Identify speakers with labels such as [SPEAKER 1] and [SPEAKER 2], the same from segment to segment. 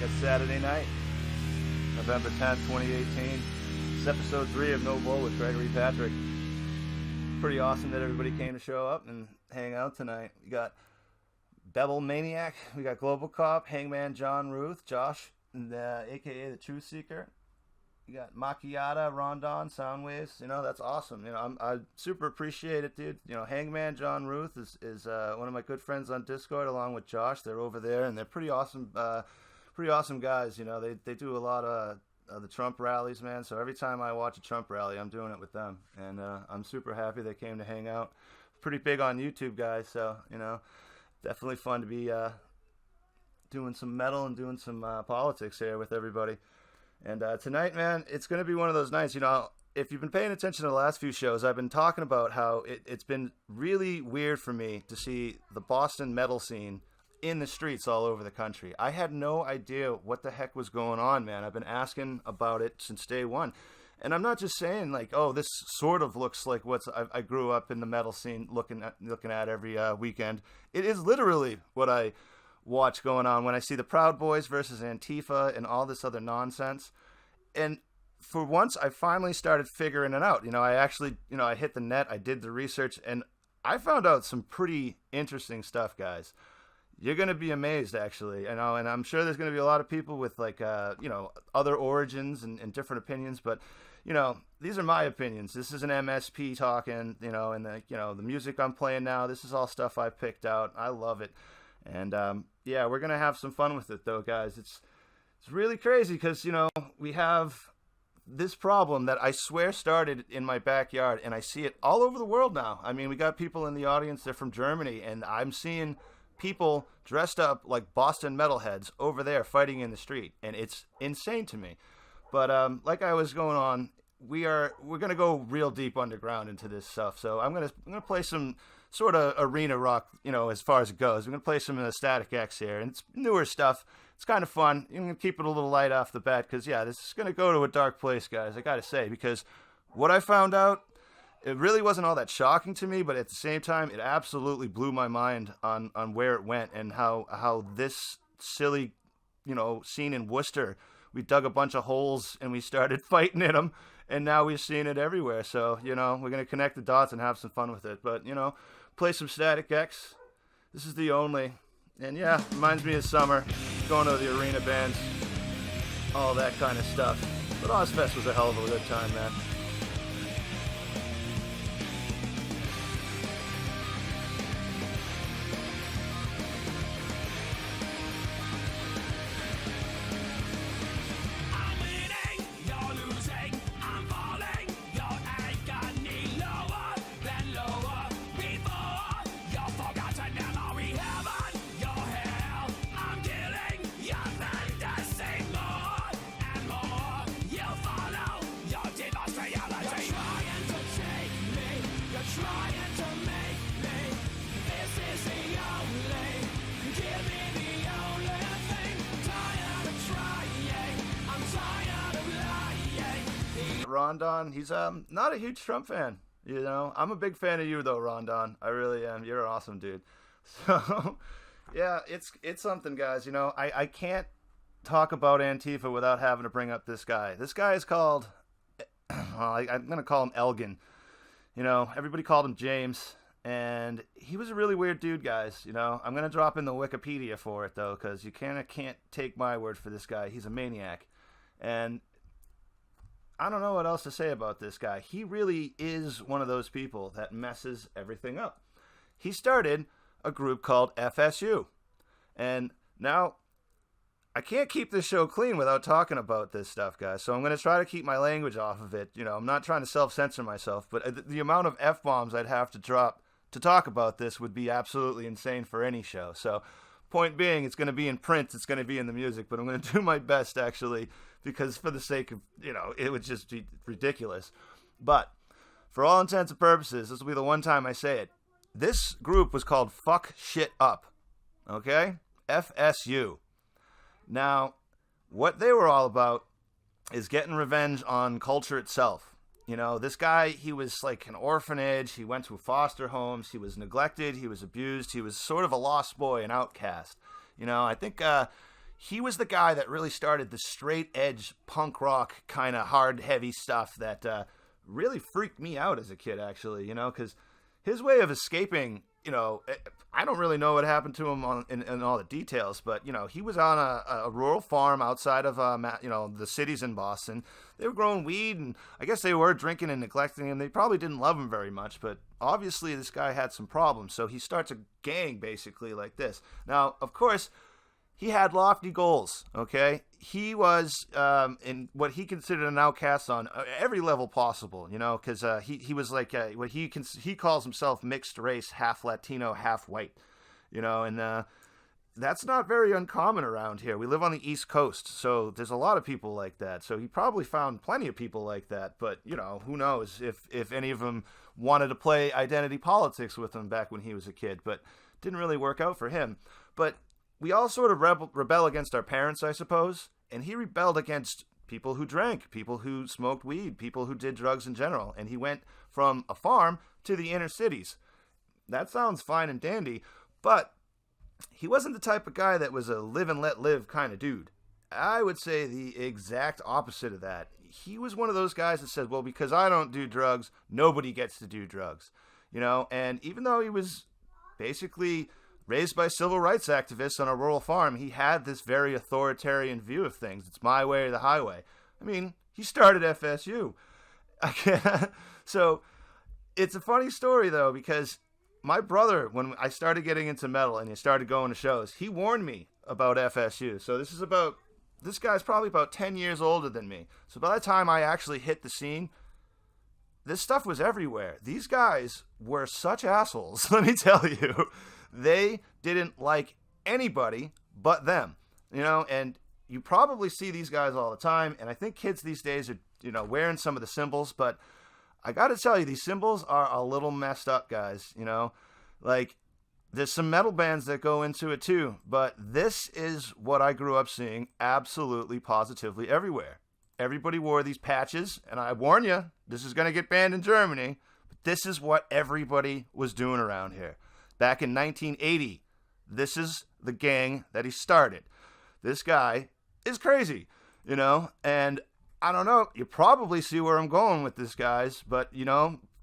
[SPEAKER 1] It's Saturday night, November 10th, 2018. It's episode 3 of No Bull with Gregory Patrick. Pretty awesome that everybody came to show up and hang out tonight. We got Bevel Maniac, we got Global Cop, Hangman John Ruth, Josh, aka the Truth Seeker. You got Macchiata, Rondon, Soundwaves. That's awesome. I super appreciate it, dude. Hangman John Ruth is one of my good friends on Discord, along with Josh. They're over there, and they're pretty awesome guys. They do a lot of the Trump rallies, man. So every time I watch a Trump rally, I'm doing it with them, and I'm super happy they came to hang out. Pretty big on YouTube, guys. So definitely fun to be doing some metal and doing some politics here with everybody. And tonight, man, it's going to be one of those nights. If you've been paying attention to the last few shows, I've been talking about how it's been really weird for me to see the Boston metal scene in the streets all over the country. I had no idea what the heck was going on, man. I've been asking about it since day one. And I'm not just saying like, oh, this sort of looks like I grew up in the metal scene looking at every weekend. It is literally what I watch going on when I see the Proud Boys versus Antifa and all this other nonsense. And for once, I finally started figuring it out. I actually, I hit the net, I did the research, and I found out some pretty interesting stuff, guys. You're going to be amazed, actually. And I'm sure there's going to be a lot of people with like, other origins and different opinions, but these are my opinions. This is an MSP talking, and the music I'm playing now, this is all stuff I picked out. I love it. And yeah, we're gonna have some fun with it, though, guys. It's really crazy because we have this problem that I swear started in my backyard, and I see it all over the world now. I mean, we got people in the audience, they're from Germany, and I'm seeing people dressed up like Boston metalheads over there fighting in the street, and it's insane to me. But like I was going on, we're gonna go real deep underground into this stuff. So I'm gonna play some sort of arena rock, as far as it goes. I'm going to play some Static X here, and it's newer stuff. It's kind of fun. I'm going to keep it a little light off the bat, because, yeah, this is going to go to a dark place, guys, I got to say, because what I found out, it really wasn't all that shocking to me, but at the same time, it absolutely blew my mind on where it went and how this silly, scene in Worcester, we dug a bunch of holes and we started fighting in them, and now we've seen it everywhere. So, we're going to connect the dots and have some fun with it. But, play some Static X. This is the only. And yeah, reminds me of summer, going to the arena bands, all that kind of stuff. But Ozfest was a hell of a good time, man. Rondon, he's not a huge Trump fan. I'm a big fan of you though, Rondon. I really am. You're an awesome dude. So yeah, it's something, guys. I can't talk about Antifa without having to bring up this guy. This guy is called, I'm gonna call him Elgin. Everybody called him James, and he was a really weird dude, guys. I'm gonna drop in the Wikipedia for it though, because you can't take my word for this guy. He's a maniac, and I don't know what else to say about this guy. He really is one of those people that messes everything up. He started a group called FSU. And now, I can't keep this show clean without talking about this stuff, guys. So I'm going to try to keep my language off of it. I'm not trying to self-censor myself, but the amount of F-bombs I'd have to drop to talk about this would be absolutely insane for any show. So, point being, it's going to be in print, it's going to be in the music, but I'm going to do my best, actually, because for the sake of, it would just be ridiculous. But for all intents and purposes, this will be the one time I say it. This group was called Fuck Shit Up. Okay? FSU. Now, what they were all about is getting revenge on culture itself. This guy, he was like an orphanage. He went to foster homes. He was neglected. He was abused. He was sort of a lost boy, an outcast. I think he was the guy that really started the straight edge punk rock kind of hard, heavy stuff that really freaked me out as a kid, actually, because his way of escaping, I don't really know what happened to him in all the details, but, he was on a rural farm outside of, the cities in Boston. They were growing weed, and I guess they were drinking and neglecting him. They probably didn't love him very much, but obviously this guy had some problems, so he starts a gang, basically, like this. Now, of course, he had lofty goals, okay? He was in what he considered an outcast on every level possible, because he was like what he calls himself mixed race, half Latino, half white, and that's not very uncommon around here. We live on the East Coast, so there's a lot of people like that. So he probably found plenty of people like that, but, who knows if any of them wanted to play identity politics with him back when he was a kid, but didn't really work out for him. But we all sort of rebel against our parents, I suppose, and he rebelled against people who drank, people who smoked weed, people who did drugs in general, and he went from a farm to the inner cities. That sounds fine and dandy, but he wasn't the type of guy that was a live and let live kind of dude. I would say the exact opposite of that. He was one of those guys that said, well, because I don't do drugs, nobody gets to do drugs, and even though he was basically raised by civil rights activists on a rural farm, he had this very authoritarian view of things. It's my way or the highway. I mean, he started FSU. So it's a funny story, though, because my brother, when I started getting into metal and he started going to shows, he warned me about FSU. So this guy's probably about 10 years older than me. So by the time I actually hit the scene, this stuff was everywhere. These guys were such assholes, let me tell you. They didn't like anybody but them, and you probably see these guys all the time. And I think kids these days are, wearing some of the symbols, but I got to tell you, these symbols are a little messed up, guys, like there's some metal bands that go into it too, but this is what I grew up seeing absolutely positively everywhere. Everybody wore these patches, and I warn you, this is going to get banned in Germany, but this is what everybody was doing around here. Back in 1980, this is the gang that he started. This guy is crazy, and I don't know, you probably see where I'm going with this, guys, but,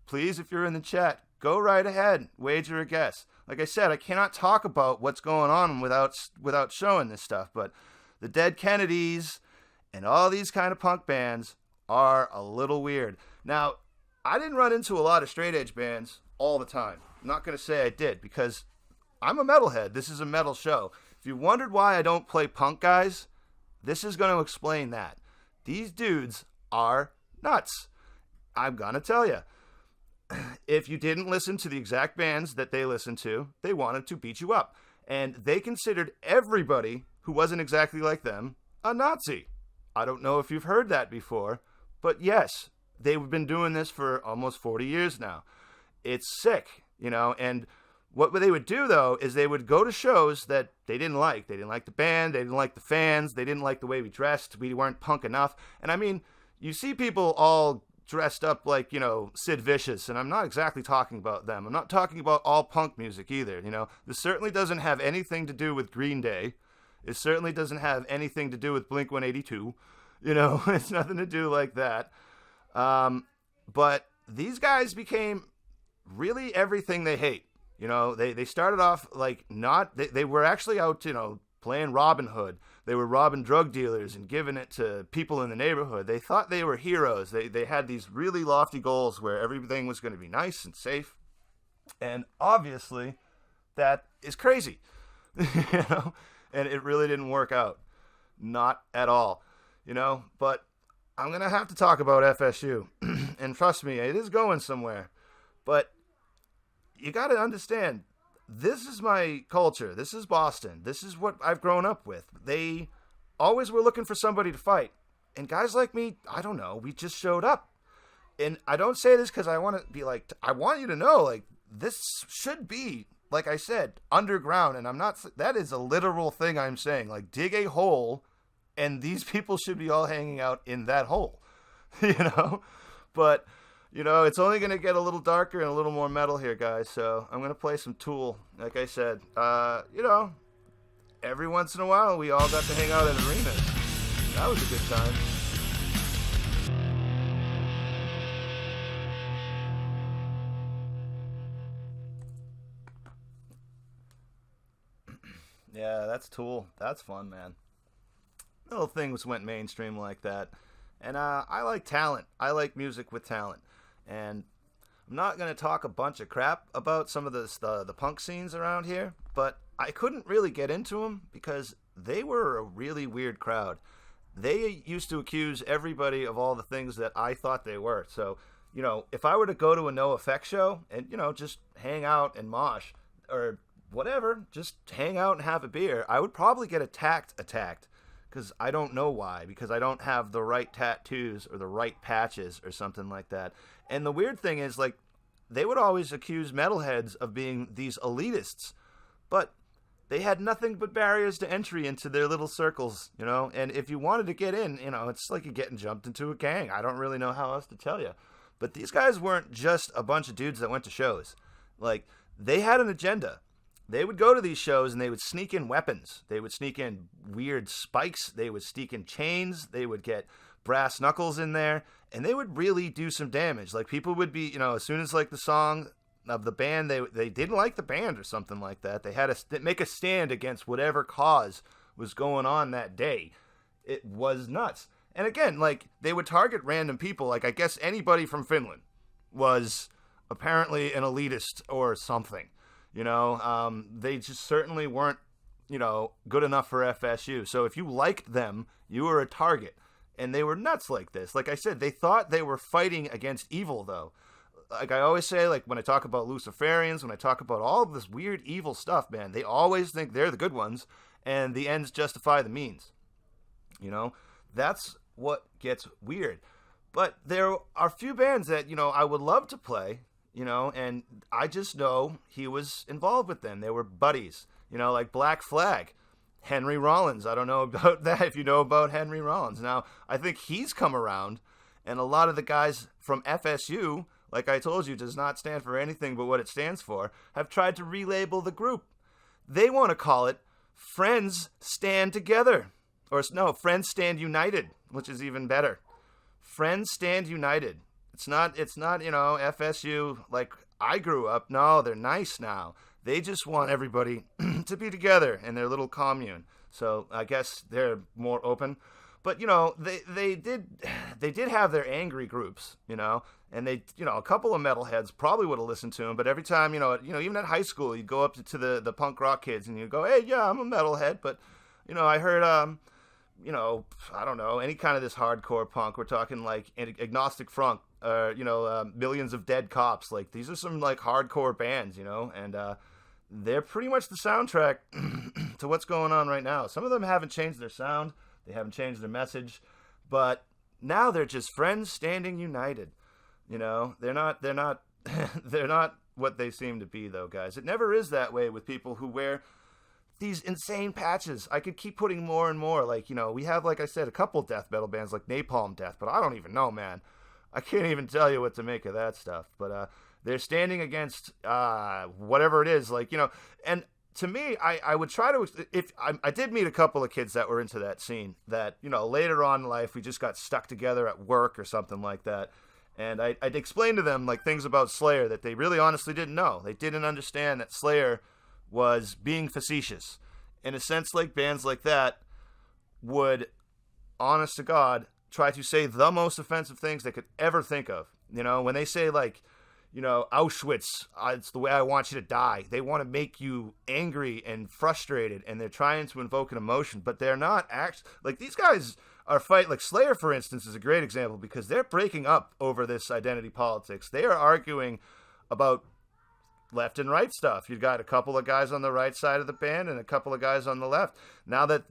[SPEAKER 1] please, if you're in the chat, go right ahead, wager a guess. Like I said, I cannot talk about what's going on without showing this stuff, but the Dead Kennedys and all these kind of punk bands are a little weird. Now, I didn't run into a lot of straight edge bands all the time. I'm not going to say I did, because I'm a metalhead. This is a metal show. If you wondered why I don't play punk, guys, this is going to explain that. These dudes are nuts. I'm going to tell you. If you didn't listen to the exact bands that they listened to, they wanted to beat you up. And they considered everybody who wasn't exactly like them a Nazi. I don't know if you've heard that before, but yes, they've been doing this for almost 40 years now. It's sick. And what they would do, though, is they would go to shows that they didn't like. They didn't like the band. They didn't like the fans. They didn't like the way we dressed. We weren't punk enough. And I mean, you see people all dressed up like, Sid Vicious, and I'm not exactly talking about them. I'm not talking about all punk music either, This certainly doesn't have anything to do with Green Day. It certainly doesn't have anything to do with Blink-182. It's nothing to do like that. But these guys became really everything they hate. They started off like they were actually out, playing Robin Hood. They were robbing drug dealers and giving it to people in the neighborhood. They thought they were heroes. They had these really lofty goals where everything was going to be nice and safe. And obviously that is crazy, and it really didn't work out. Not at all, but I'm going to have to talk about FSU. And trust me, it is going somewhere. But you got to understand, this is my culture. This is Boston. This is what I've grown up with. They always were looking for somebody to fight. And guys like me, I don't know, we just showed up. And I don't say this because I want to be like, I want you to know, like, this should be, like I said, underground. And I'm not, that is a literal thing I'm saying. Like, dig a hole, and these people should be all hanging out in that hole, But, it's only going to get a little darker and a little more metal here, guys. So I'm going to play some Tool, like I said. every once in a while, we all got to hang out at arenas. That was a good time. Yeah, that's Tool. That's fun, man. Little things went mainstream like that. And I like talent. I like music with talent. And I'm not going to talk a bunch of crap about some of the punk scenes around here, but I couldn't really get into them because they were a really weird crowd. They used to accuse everybody of all the things that I thought they were. So, if I were to go to a NoFX show and, just hang out and mosh or whatever, just hang out and have a beer, I would probably get attacked because I don't know why, because I don't have the right tattoos or the right patches or something like that. And the weird thing is, like, they would always accuse metalheads of being these elitists, but they had nothing but barriers to entry into their little circles, and if you wanted to get in, it's like you're getting jumped into a gang. I don't really know how else to tell you. But these guys weren't just a bunch of dudes that went to shows. Like, they had an agenda. They would go to these shows and they would sneak in weapons. They would sneak in weird spikes. They would sneak in chains. They would get brass knuckles in there. And they would really do some damage. Like, people would be, as soon as, like, the song of the band, they didn't like the band or something like that. They had to make a stand against whatever cause was going on that day. It was nuts. And again, like, they would target random people. Like, I guess anybody from Finland was apparently an elitist or something. They just certainly weren't, good enough for FSU. So if you liked them, you were a target. And they were nuts like this. Like I said, they thought they were fighting against evil, though. Like I always say, like when I talk about Luciferians, when I talk about all of this weird evil stuff, man, they always think they're the good ones, and the ends justify the means. That's what gets weird. But there are a few bands that, I would love to play, and I just know he was involved with them. They were buddies, like Black Flag. Henry Rollins. I don't know about that, if you know about Henry Rollins. Now, I think he's come around, and a lot of the guys from FSU, like I told you, does not stand for anything but what it stands for, have tried to relabel the group. They want to call it Friends Stand Together. Or, no, Friends Stand United, which is even better. Friends Stand United. It's not, FSU like I grew up. No, they're nice now. They just want everybody to be together in their little commune. So I guess they're more open. But, they did have their angry groups, and they, a couple of metalheads probably would have listened to them. But every time, even at high school, you'd go up to the punk rock kids and you'd go, hey, yeah, I'm a metalhead. But, I heard, I don't know, any kind of this hardcore punk. We're talking like Agnostic Front, Millions of Dead Cops. Like, these are some like hardcore bands, and they're pretty much the soundtrack to what's going on right now. Some of them haven't changed their sound. They haven't changed their message. But now they're just friends standing united. They're not they're not what they seem to be, though, guys. It never is that way with people who wear these insane patches. I could keep putting more and more. Like, we have, like I said, a couple death metal bands like Napalm Death, but I don't even know, man. I can't even tell you what to make of that stuff. But they're standing against whatever it is, like, and to me, I would try to, if I did meet a couple of kids that were into that scene that, later on in life, we just got stuck together at work or something like that. And I'd explain to them, like, things about Slayer that they really honestly didn't know. They didn't understand that Slayer was being facetious. In a sense, like, bands like that would, honest to God, try to say the most offensive things they could ever think of. When they say, like, Auschwitz, it's the way I want you to die. They want to make you angry and frustrated, and they're trying to invoke an emotion, but they're not like, these guys are like Slayer, for instance, is a great example because they're breaking up over this identity politics. They are arguing about left and right stuff. You've got a couple of guys on the right side of the band and a couple of guys on the left. Now that,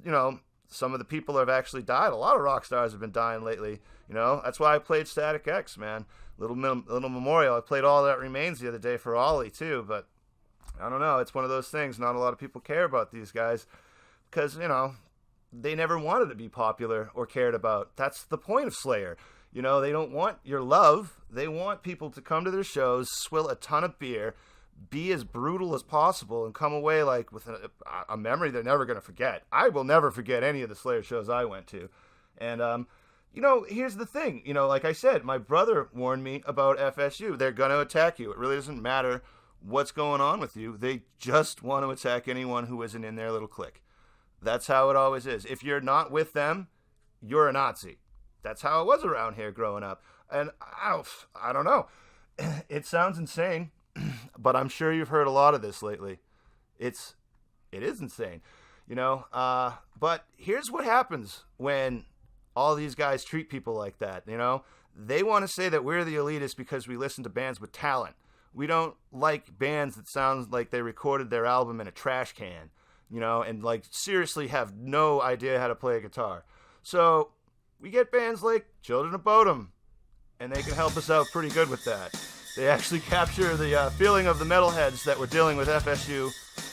[SPEAKER 1] some of the people have actually died. A lot of rock stars have been dying lately. That's why I played Static X, man. Little memorial. I played All That Remains the other day for Ollie, too. But I don't know. It's one of those things. Not a lot of people care about these guys because, they never wanted to be popular or cared about. That's the point of Slayer. They don't want your love. They want people to come to their shows, swill a ton of beer, be as brutal as possible and come away like with a memory they're never going to forget. I will never forget any of the Slayer shows I went to. And, here's the thing. Like I said, my brother warned me about FSU. They're going to attack you. It really doesn't matter what's going on with you. They just want to attack anyone who isn't in their little clique. That's how it always is. If you're not with them, you're a Nazi. That's how it was around here growing up. And I don't know. It sounds insane, but I'm sure you've heard a lot of this lately. It is insane, but here's what happens when all these guys treat people like that. They want to say that we're the elitists because we listen to bands with talent. We don't like bands that sound like they recorded their album in a trash can, and like seriously have no idea how to play a guitar. So we get bands like Children of Bodom, and they can help us out pretty good with that. They actually capture the feeling of the metalheads that were dealing with FSU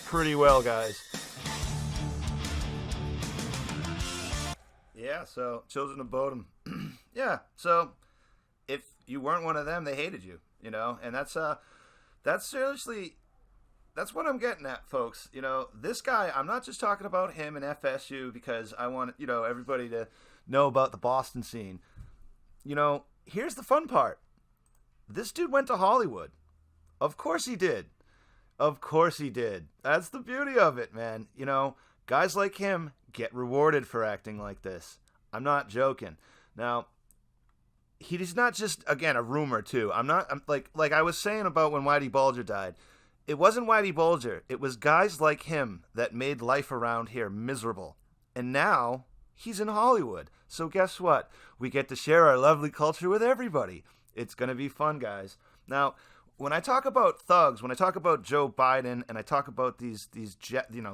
[SPEAKER 1] pretty well, guys. Yeah, so Children of Bodom. Yeah, so if you weren't one of them, they hated you, and that's seriously, that's what I'm getting at, folks. This guy, I'm not just talking about him and FSU because I want, everybody to know about the Boston scene. Here's the fun part. This dude went to Hollywood. Of course he did. Of course he did. That's the beauty of it, man. Guys like him get rewarded for acting like this. I'm not joking. Now, he's not just, again, a rumor, too. I'm like I was saying about when Whitey Bulger died. It wasn't Whitey Bulger. It was guys like him that made life around here miserable. And now he's in Hollywood. So guess what? We get to share our lovely culture with everybody. It's going to be fun, guys. Now, when I talk about thugs, when I talk about Joe Biden, and I talk about these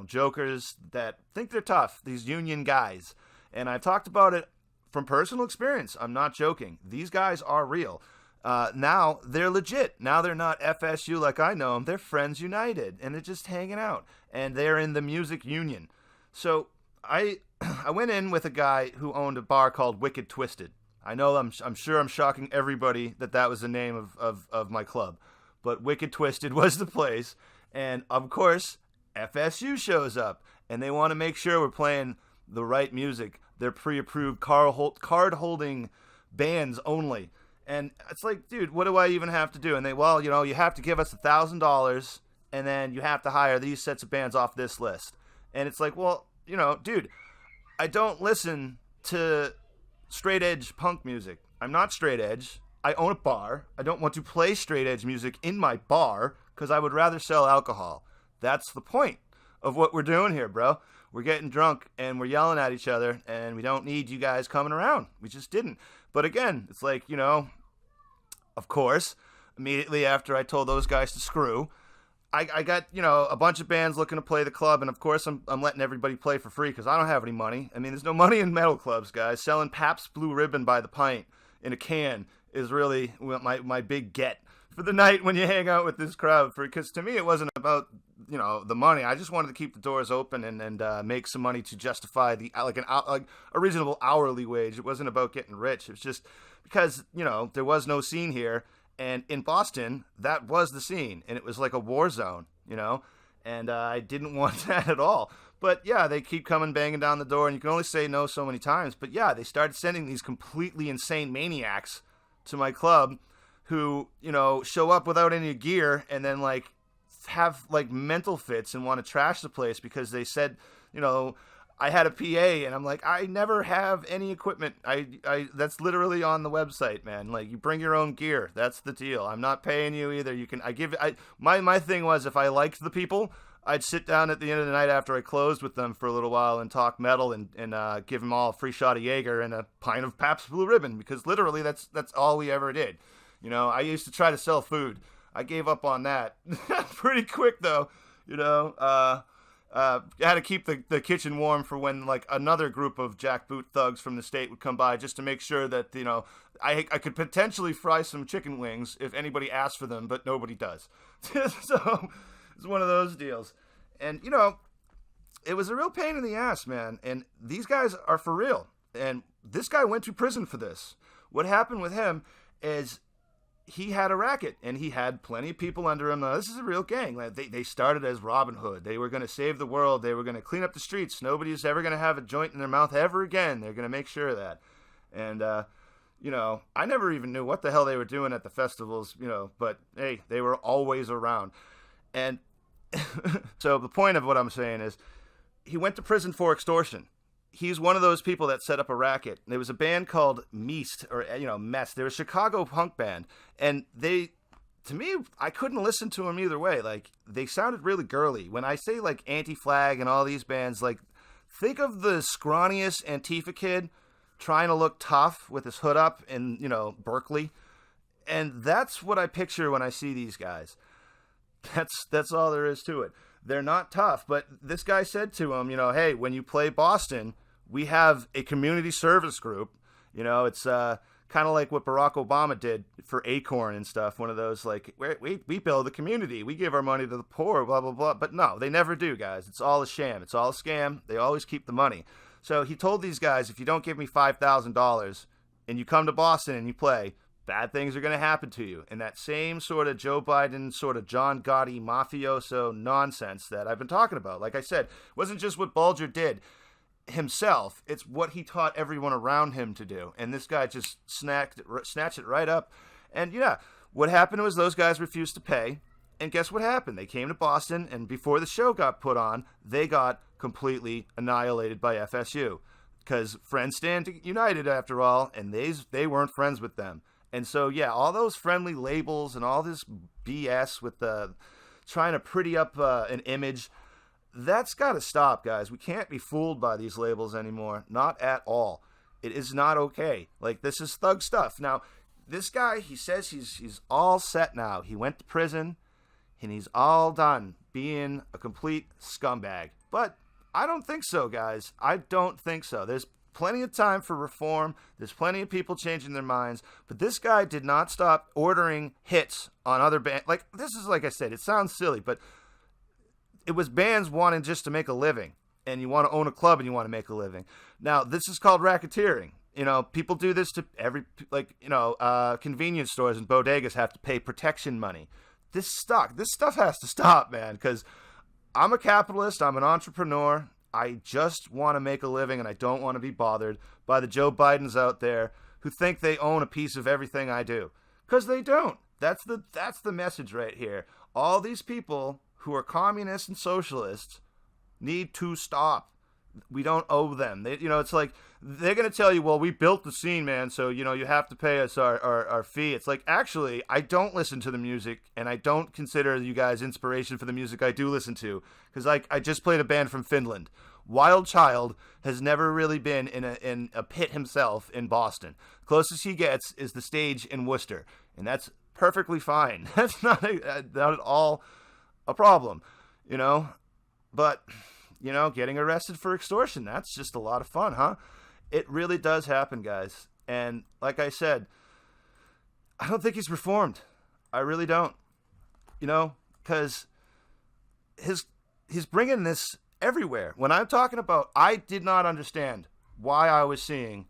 [SPEAKER 1] jokers that think they're tough, these union guys, and I've talked about it from personal experience. I'm not joking. These guys are real. Now they're legit. Now they're not FSU like I know them. They're Friends United, and they're just hanging out, and they're in the music union. So I went in with a guy who owned a bar called Wicked Twisted. I know I'm sure I'm shocking everybody that was the name of my club. But Wicked Twisted was the place. And, of course, FSU shows up. And they want to make sure we're playing the right music. They're pre-approved card-holding bands only. And it's like, dude, what do I even have to do? And you have to give us $1,000, and then you have to hire these sets of bands off this list. And it's like, well, dude, I don't listen to straight edge punk music. I'm not straight edge. I own a bar. I don't want to play straight edge music in my bar because I would rather sell alcohol. That's the point of what we're doing here, bro. We're getting drunk and we're yelling at each other, and we don't need you guys coming around. We just didn't. But again, it's like, of course, immediately after I told those guys to screw, I got, a bunch of bands looking to play the club, and of course I'm letting everybody play for free because I don't have any money. I mean, there's no money in metal clubs, guys. Selling Pabst Blue Ribbon by the pint in a can is really my big get for the night when you hang out with this crowd. Because to me, it wasn't about, the money. I just wanted to keep the doors open and make some money to justify a reasonable hourly wage. It wasn't about getting rich. It was just because, there was no scene here. And in Boston, that was the scene, and it was like a war zone, and I didn't want that at all. But yeah, they keep coming banging down the door, and you can only say no so many times. But yeah, they started sending these completely insane maniacs to my club who, show up without any gear and then have mental fits and want to trash the place because they said, I had a PA, and I'm like, I never have any equipment. I that's literally on the website, man. You bring your own gear. That's the deal. I'm not paying you either. My thing was, if I liked the people, I'd sit down at the end of the night after I closed with them for a little while and talk metal and give them all a free shot of Jaeger and a pint of Pabst Blue Ribbon, because literally that's all we ever did. I used to try to sell food. I gave up on that pretty quick though. I had to keep the kitchen warm for when another group of jackboot thugs from the state would come by, just to make sure that I could potentially fry some chicken wings if anybody asked for them, but nobody does. So it's one of those deals. And it was a real pain in the ass, man. And these guys are for real. And this guy went to prison for this. What happened with him is he had a racket, and he had plenty of people under him. Now, this is a real gang. They started as Robin Hood. They were going to save the world. They were going to clean up the streets. Nobody's ever going to have a joint in their mouth ever again. They're going to make sure of that. And, I never even knew what the hell they were doing at the festivals, but, hey, they were always around. And so the point of what I'm saying is he went to prison for extortion. He's one of those people that set up a racket. There was a band called Meast, or, Mess. They were a Chicago punk band. And to me, I couldn't listen to them either way. Like, they sounded really girly. When I say, like, Anti-Flag and all these bands, like, think of the scrawniest Antifa kid trying to look tough with his hood up in, Berkeley. And that's what I picture when I see these guys. That's all there is to it. They're not tough, but this guy said to him, hey, when you play Boston, we have a community service group. It's kind of like what Barack Obama did for Acorn and stuff. One of those, like, we build the community. We give our money to the poor, blah, blah, blah. But no, they never do, guys. It's all a sham. It's all a scam. They always keep the money. So he told these guys, if you don't give me $5,000 and you come to Boston and you play, bad things are going to happen to you. And that same sort of Joe Biden, sort of John Gotti mafioso nonsense that I've been talking about. Like I said, it wasn't just what Bulger did himself. It's what he taught everyone around him to do. And this guy just snatched it right up. And yeah, what happened was those guys refused to pay. And guess what happened? They came to Boston, and before the show got put on, they got completely annihilated by FSU. Because friends stand united after all, and they weren't friends with them. And so, yeah, all those friendly labels and all this BS with trying to pretty up an image, that's got to stop, guys. We can't be fooled by these labels anymore. Not at all. It is not okay. Like, this is thug stuff. Now, this guy, he says he's all set now. He went to prison, and he's all done being a complete scumbag. But I don't think so, guys. I don't think so. There's plenty of time for reform. There's plenty of people changing their minds. But this guy did not stop ordering hits on other bands. Like, this is, like I said, it sounds silly, but it was bands wanting just to make a living. And you want to own a club and you want to make a living. Now, this is called racketeering. People do this to convenience stores and bodegas have to pay protection money. This stuff has to stop, man, because I'm a capitalist. I'm an entrepreneur. I just want to make a living, and I don't want to be bothered by the Joe Bidens out there who think they own a piece of everything I do. Because they don't. That's the message right here. All these people who are communists and socialists need to stop. We don't owe them. It's like they're going to tell you, well, we built the scene, man, so, you have to pay us our fee. It's like, actually, I don't listen to the music, and I don't consider you guys inspiration for the music I do listen to, because I just played a band from Finland. Wild Child has never really been in a pit himself in Boston. Closest he gets is the stage in Worcester, and that's perfectly fine. That's not at all a problem, But getting arrested for extortion, that's just a lot of fun, huh? It really does happen, guys. And like I said, I don't think he's reformed. I really don't. Because he's bringing this everywhere. When I'm talking about, I did not understand why I was seeing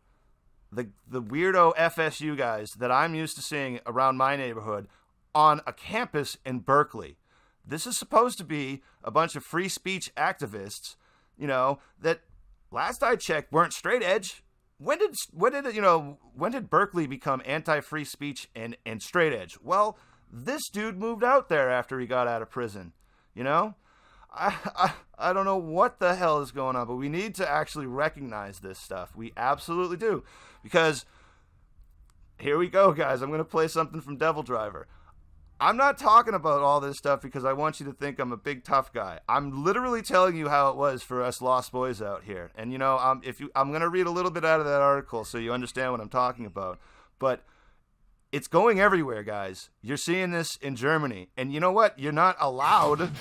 [SPEAKER 1] the weirdo FSU guys that I'm used to seeing around my neighborhood on a campus in Berkeley. This is supposed to be a bunch of free speech activists, that last I checked weren't straight edge. When did Berkeley become anti-free speech and straight edge? Well, this dude moved out there after he got out of prison. I don't know what the hell is going on, but we need to actually recognize this stuff. We absolutely do. Because here we go, guys. I'm going to play something from Devil Driver. I'm not talking about all this stuff because I want you to think I'm a big tough guy. I'm literally telling you how it was for us lost boys out here. And I'm going to read a little bit out of that article so you understand what I'm talking about. But it's going everywhere, guys. You're seeing this in Germany. And you know what? You're not allowed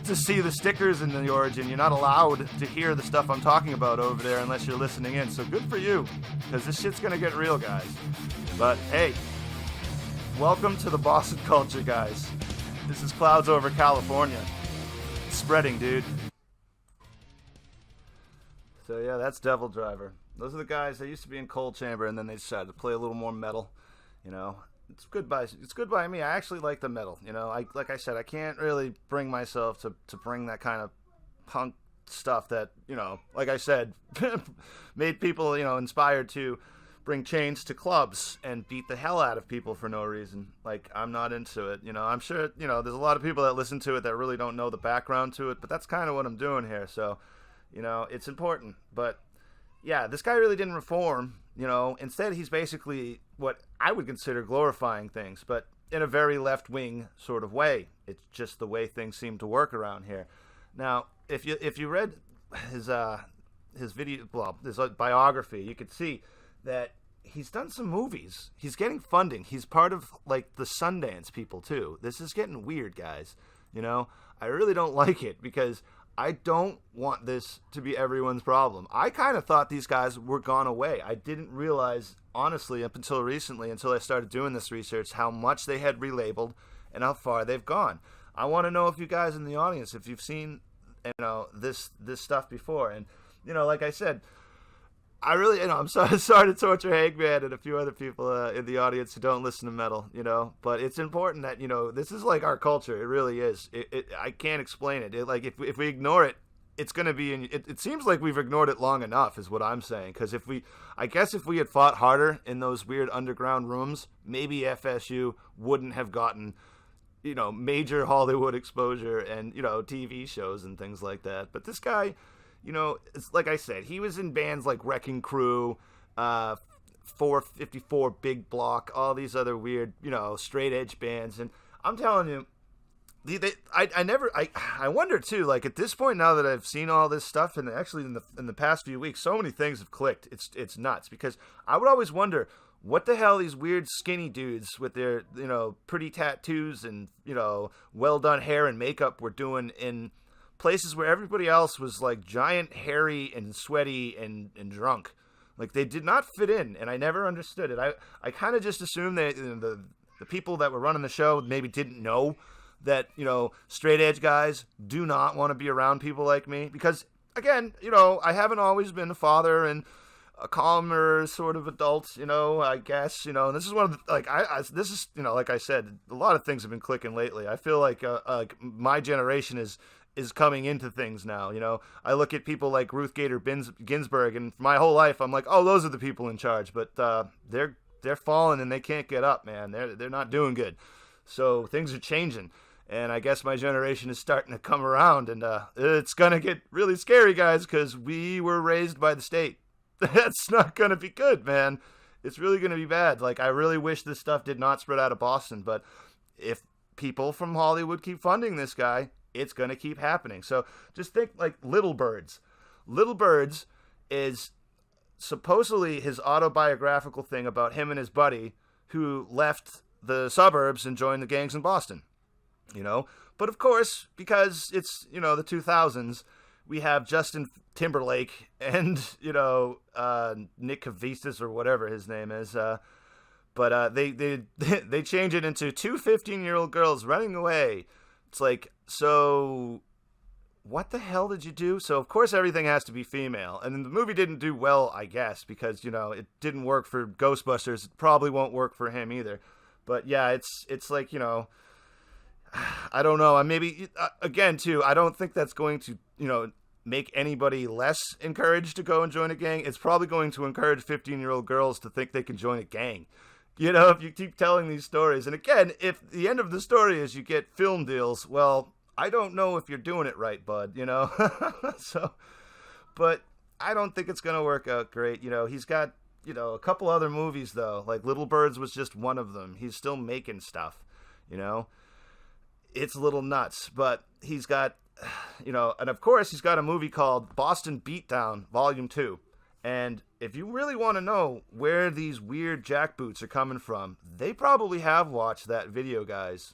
[SPEAKER 1] to see the stickers in the origin. You're not allowed to hear the stuff I'm talking about over there unless you're listening in. So good for you, because this shit's going to get real, guys. But hey, welcome to the Boston culture, guys. This is Clouds Over California. It's spreading, dude. So yeah, that's Devil Driver. Those are the guys that used to be in Cold Chamber, and then they decided to play a little more metal, it's good by me. I actually like the metal. Like I said, I can't really bring myself to bring that kind of punk stuff that, like I said, made people, inspired to bring chains to clubs and beat the hell out of people for no reason. Like, I'm not into it. I'm sure, there's a lot of people that listen to it that really don't know the background to it, but that's kind of what I'm doing here. So, it's important. But yeah, this guy really didn't reform. Instead he's basically what I would consider glorifying things, but in a very left-wing sort of way. It's just the way things seem to work around here. Now, if you read his video, well, his biography, you could see that he's done some movies. He's getting funding. He's part of, like, the Sundance people, too. This is getting weird, guys. I really don't like it because I don't want this to be everyone's problem. I kind of thought these guys were gone away. I didn't realize, honestly, up until recently, until I started doing this research, how much they had relabeled and how far they've gone. I want to know if you guys in the audience, if you've seen, this stuff before. And, like I said, I really, I'm sorry to torture Hangman and a few other people in the audience who don't listen to metal, but it's important that, this is like our culture. It really is. I can't explain it. Like, if we ignore it, it's going to be, it seems like we've ignored it long enough is what I'm saying. Because if we had fought harder in those weird underground rooms, maybe FSU wouldn't have gotten, major Hollywood exposure and, TV shows and things like that. But this guy, it's like I said, he was in bands like Wrecking Crew, 454 Big Block, all these other weird, straight edge bands. And I'm telling you, I wonder too, like at this point now that I've seen all this stuff, and actually in the past few weeks, so many things have clicked. It's nuts, because I would always wonder what the hell these weird skinny dudes with their, pretty tattoos and, well done hair and makeup were doing in places where everybody else was like giant, hairy and sweaty and drunk. Like, they did not fit in, and I never understood it. I kind of just assumed that the people that were running the show maybe didn't know that, straight edge guys do not want to be around people like me, because again, I haven't always been a father and a calmer sort of adult, I guess, and this is one of the, like, this is, like I said, a lot of things have been clicking lately. I feel like my generation is coming into things now. I look at people like Ruth Gator Ginsburg, and for my whole life I'm like, oh, those are the people in charge, but they're falling and they can't get up, man. They're not doing good. So things are changing, and I guess my generation is starting to come around, and it's gonna get really scary, guys, because we were raised by the state. That's not gonna be good, man. It's really gonna be bad. Like, I really wish this stuff did not spread out of Boston, but if people from Hollywood keep funding this guy, it's going to keep happening. So just think like Little Birds. Little Birds is supposedly his autobiographical thing about him and his buddy who left the suburbs and joined the gangs in Boston. But of course, because it's, the 2000s, we have Justin Timberlake and, Nick Caviezel or whatever his name is. But they change it into two 15-year-old girls running away. It's like, so what the hell did you do? So of course everything has to be female, and the movie didn't do well, I guess, because it didn't work for Ghostbusters. It probably won't work for him either. But yeah, it's like, I don't know. Maybe again too, I don't think that's going to make anybody less encouraged to go and join a gang. It's probably going to encourage 15-year-old girls to think they can join a gang. If you keep telling these stories. And again, if the end of the story is you get film deals, well, I don't know if you're doing it right, bud, So, but I don't think it's going to work out great. He's got, a couple other movies, though. Like, Little Birds was just one of them. He's still making stuff, It's a little nuts. But he's got, and of course, he's got a movie called Boston Beatdown, Volume 2. And if you really want to know where these weird jackboots are coming from, they probably have watched that video, guys.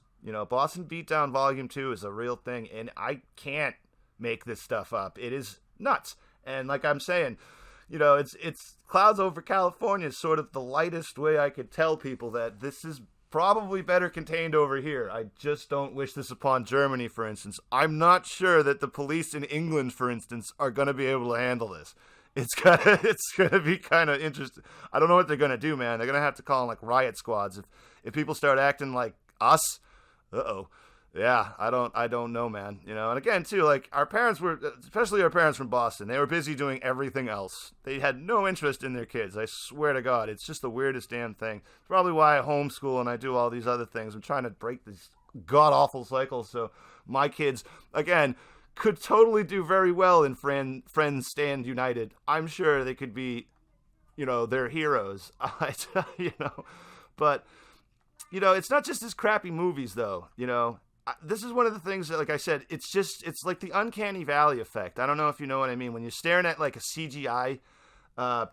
[SPEAKER 1] Boston Beatdown Volume 2 is a real thing, and I can't make this stuff up. It is nuts. And like I'm saying, it's Clouds Over California is sort of the lightest way I could tell people that this is probably better contained over here. I just don't wish this upon Germany, for instance. I'm not sure that the police in England, for instance, are going to be able to handle this. It's gonna be kind of interesting. I don't know what they're gonna do, man. They're gonna have to call in like riot squads if people start acting like us. Uh-oh. Yeah, I don't know, man. And again, too, like our parents were, especially our parents from Boston, they were busy doing everything else. They had no interest in their kids. I swear to God, it's just the weirdest damn thing. It's probably why I homeschool and I do all these other things. I'm trying to break these god awful cycles so my kids, again, could totally do very well in Friends Stand United. I'm sure they could be, their heroes. But it's not just his crappy movies, though. This is one of the things that, like I said, it's like the uncanny valley effect. I don't know if you know what I mean. When you're staring at like a CGI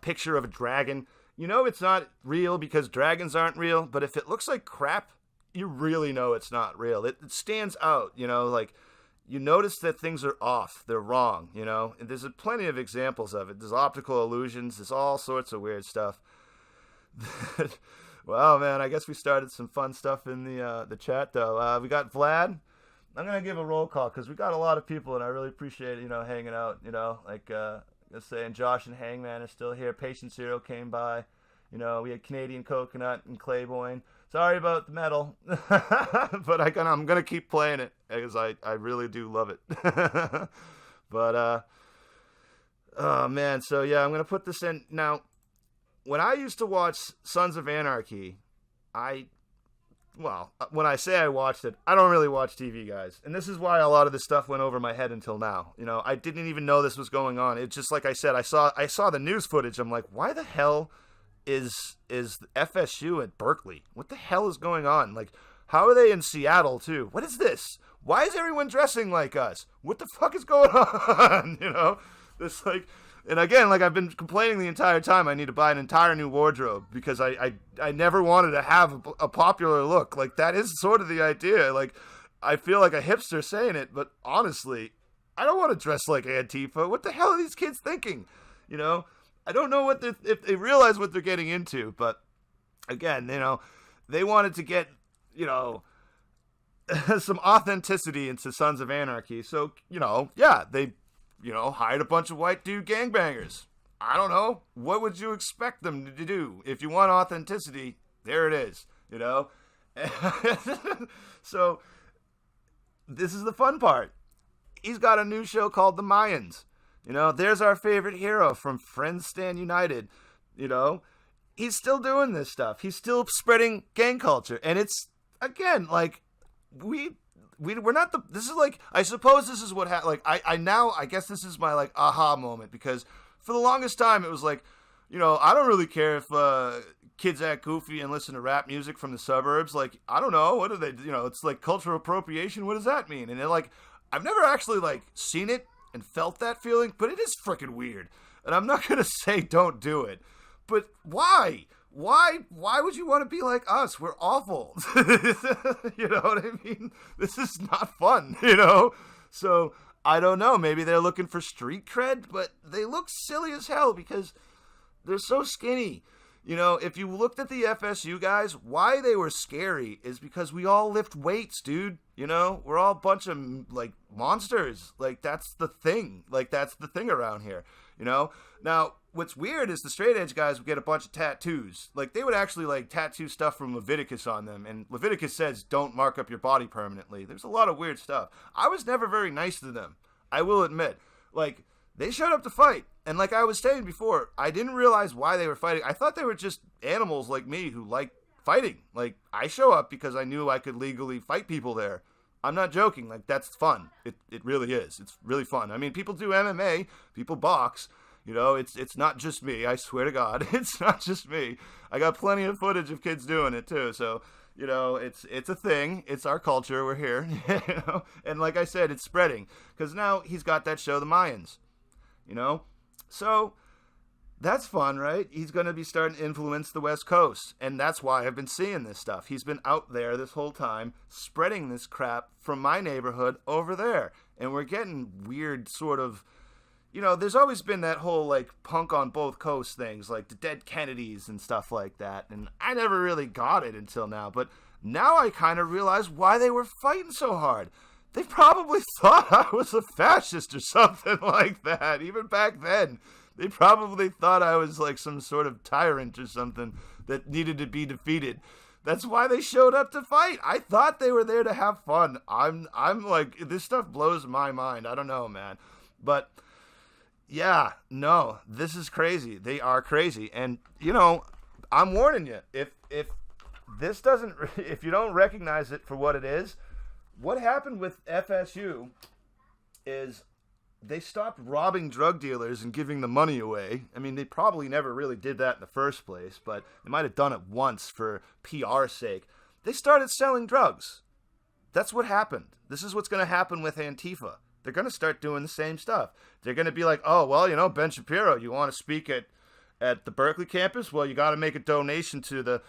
[SPEAKER 1] picture of a dragon, it's not real because dragons aren't real. But if it looks like crap, you really know it's not real. It stands out, like you notice that things are off. They're wrong, And there's plenty of examples of it. There's optical illusions. There's all sorts of weird stuff. Well, man, I guess we started some fun stuff in the chat, though. We got Vlad. I'm going to give a roll call because we got a lot of people, and I really appreciate, hanging out, like saying Josh and Hangman are still here. Patient Zero came by. We had Canadian Coconut and Claiborne. Sorry about the metal, but I'm going to keep playing it because I really do love it. But, oh, man, so, yeah, I'm going to put this in. Now, when I used to watch Sons of Anarchy, when I say I watched it, I don't really watch TV, guys. And this is why a lot of this stuff went over my head until now. I didn't even know this was going on. It's just like I said, I saw the news footage. I'm like, why the hell is FSU at Berkeley? What the hell is going on? Like, how are they in Seattle, too? What is this? Why is everyone dressing like us? What the fuck is going on? This, like... And again, like I've been complaining the entire time, I need to buy an entire new wardrobe because I never wanted to have a popular look. Like that is sort of the idea. Like I feel like a hipster saying it, but honestly, I don't want to dress like Antifa. What the hell are these kids thinking? I don't know if they realize what they're getting into. But again, they wanted to get some authenticity into Sons of Anarchy. So yeah, they. Hired a bunch of white dude gangbangers. I don't know. What would you expect them to do? If you want authenticity, there it is, So, this is the fun part. He's got a new show called The Mayans. There's our favorite hero from Friends Stand United. He's still doing this stuff. He's still spreading gang culture. And it's, again, like, we're not this is like, I suppose this is what like, I guess this is my like aha moment because for the longest time it was like, I don't really care if kids act goofy and listen to rap music from the suburbs. Like, I don't know, what do they, it's like cultural appropriation. What does that mean? And they're like, I've never actually like seen it and felt that feeling, but it is freaking weird. And I'm not going to say don't do it, but why? Why would you want to be like us? We're awful. You know what I mean? This is not fun, So, I don't know. Maybe they're looking for street cred, but they look silly as hell because they're so skinny. If you looked at the FSU guys, why they were scary is because we all lift weights, dude. We're all a bunch of, like, monsters. Like, that's the thing. Like, that's the thing around here, Now, what's weird is the straight edge guys would get a bunch of tattoos. Like, they would actually, like, tattoo stuff from Leviticus on them. And Leviticus says, don't mark up your body permanently. There's a lot of weird stuff. I was never very nice to them. I will admit. Like, they showed up to fight. And like I was saying before, I didn't realize why they were fighting. I thought they were just animals like me who like fighting. Like, I show up because I knew I could legally fight people there. I'm not joking. Like, that's fun. It really is. It's really fun. I mean, people do MMA. People box. It's not just me. I swear to God, it's not just me. I got plenty of footage of kids doing it too. So, it's a thing. It's our culture. We're here. And like I said, it's spreading because now he's got that show, The Mayans. So that's fun, right? He's going to be starting to influence the West Coast. And that's why I've been seeing this stuff. He's been out there this whole time spreading this crap from my neighborhood over there. And we're getting weird sort of, there's always been that whole like punk on both coasts things, like the Dead Kennedys and stuff like that. And I never really got it until now. But now I kind of realize why they were fighting so hard. They probably thought I was a fascist or something like that. Even back then, They probably thought I was like some sort of tyrant or something that needed to be defeated. That's why they showed up to fight. I thought they were there to have fun. I'm like, this stuff blows my mind. I don't know, man. But yeah, no, this is crazy. They are crazy. And, you know, I'm warning you, if this doesn't, if you don't recognize it for what it is, what happened with FSU is they stopped robbing drug dealers and giving the money away. I mean, they probably never really did that in the first place, but they might have done it once for PR's sake. They started selling drugs. That's what happened. This is what's going to happen with Antifa. They're going to start doing the same stuff. They're going to be like, oh, well, you know, Ben Shapiro, you want to speak at the Berkeley campus? Well, you got to make a donation to the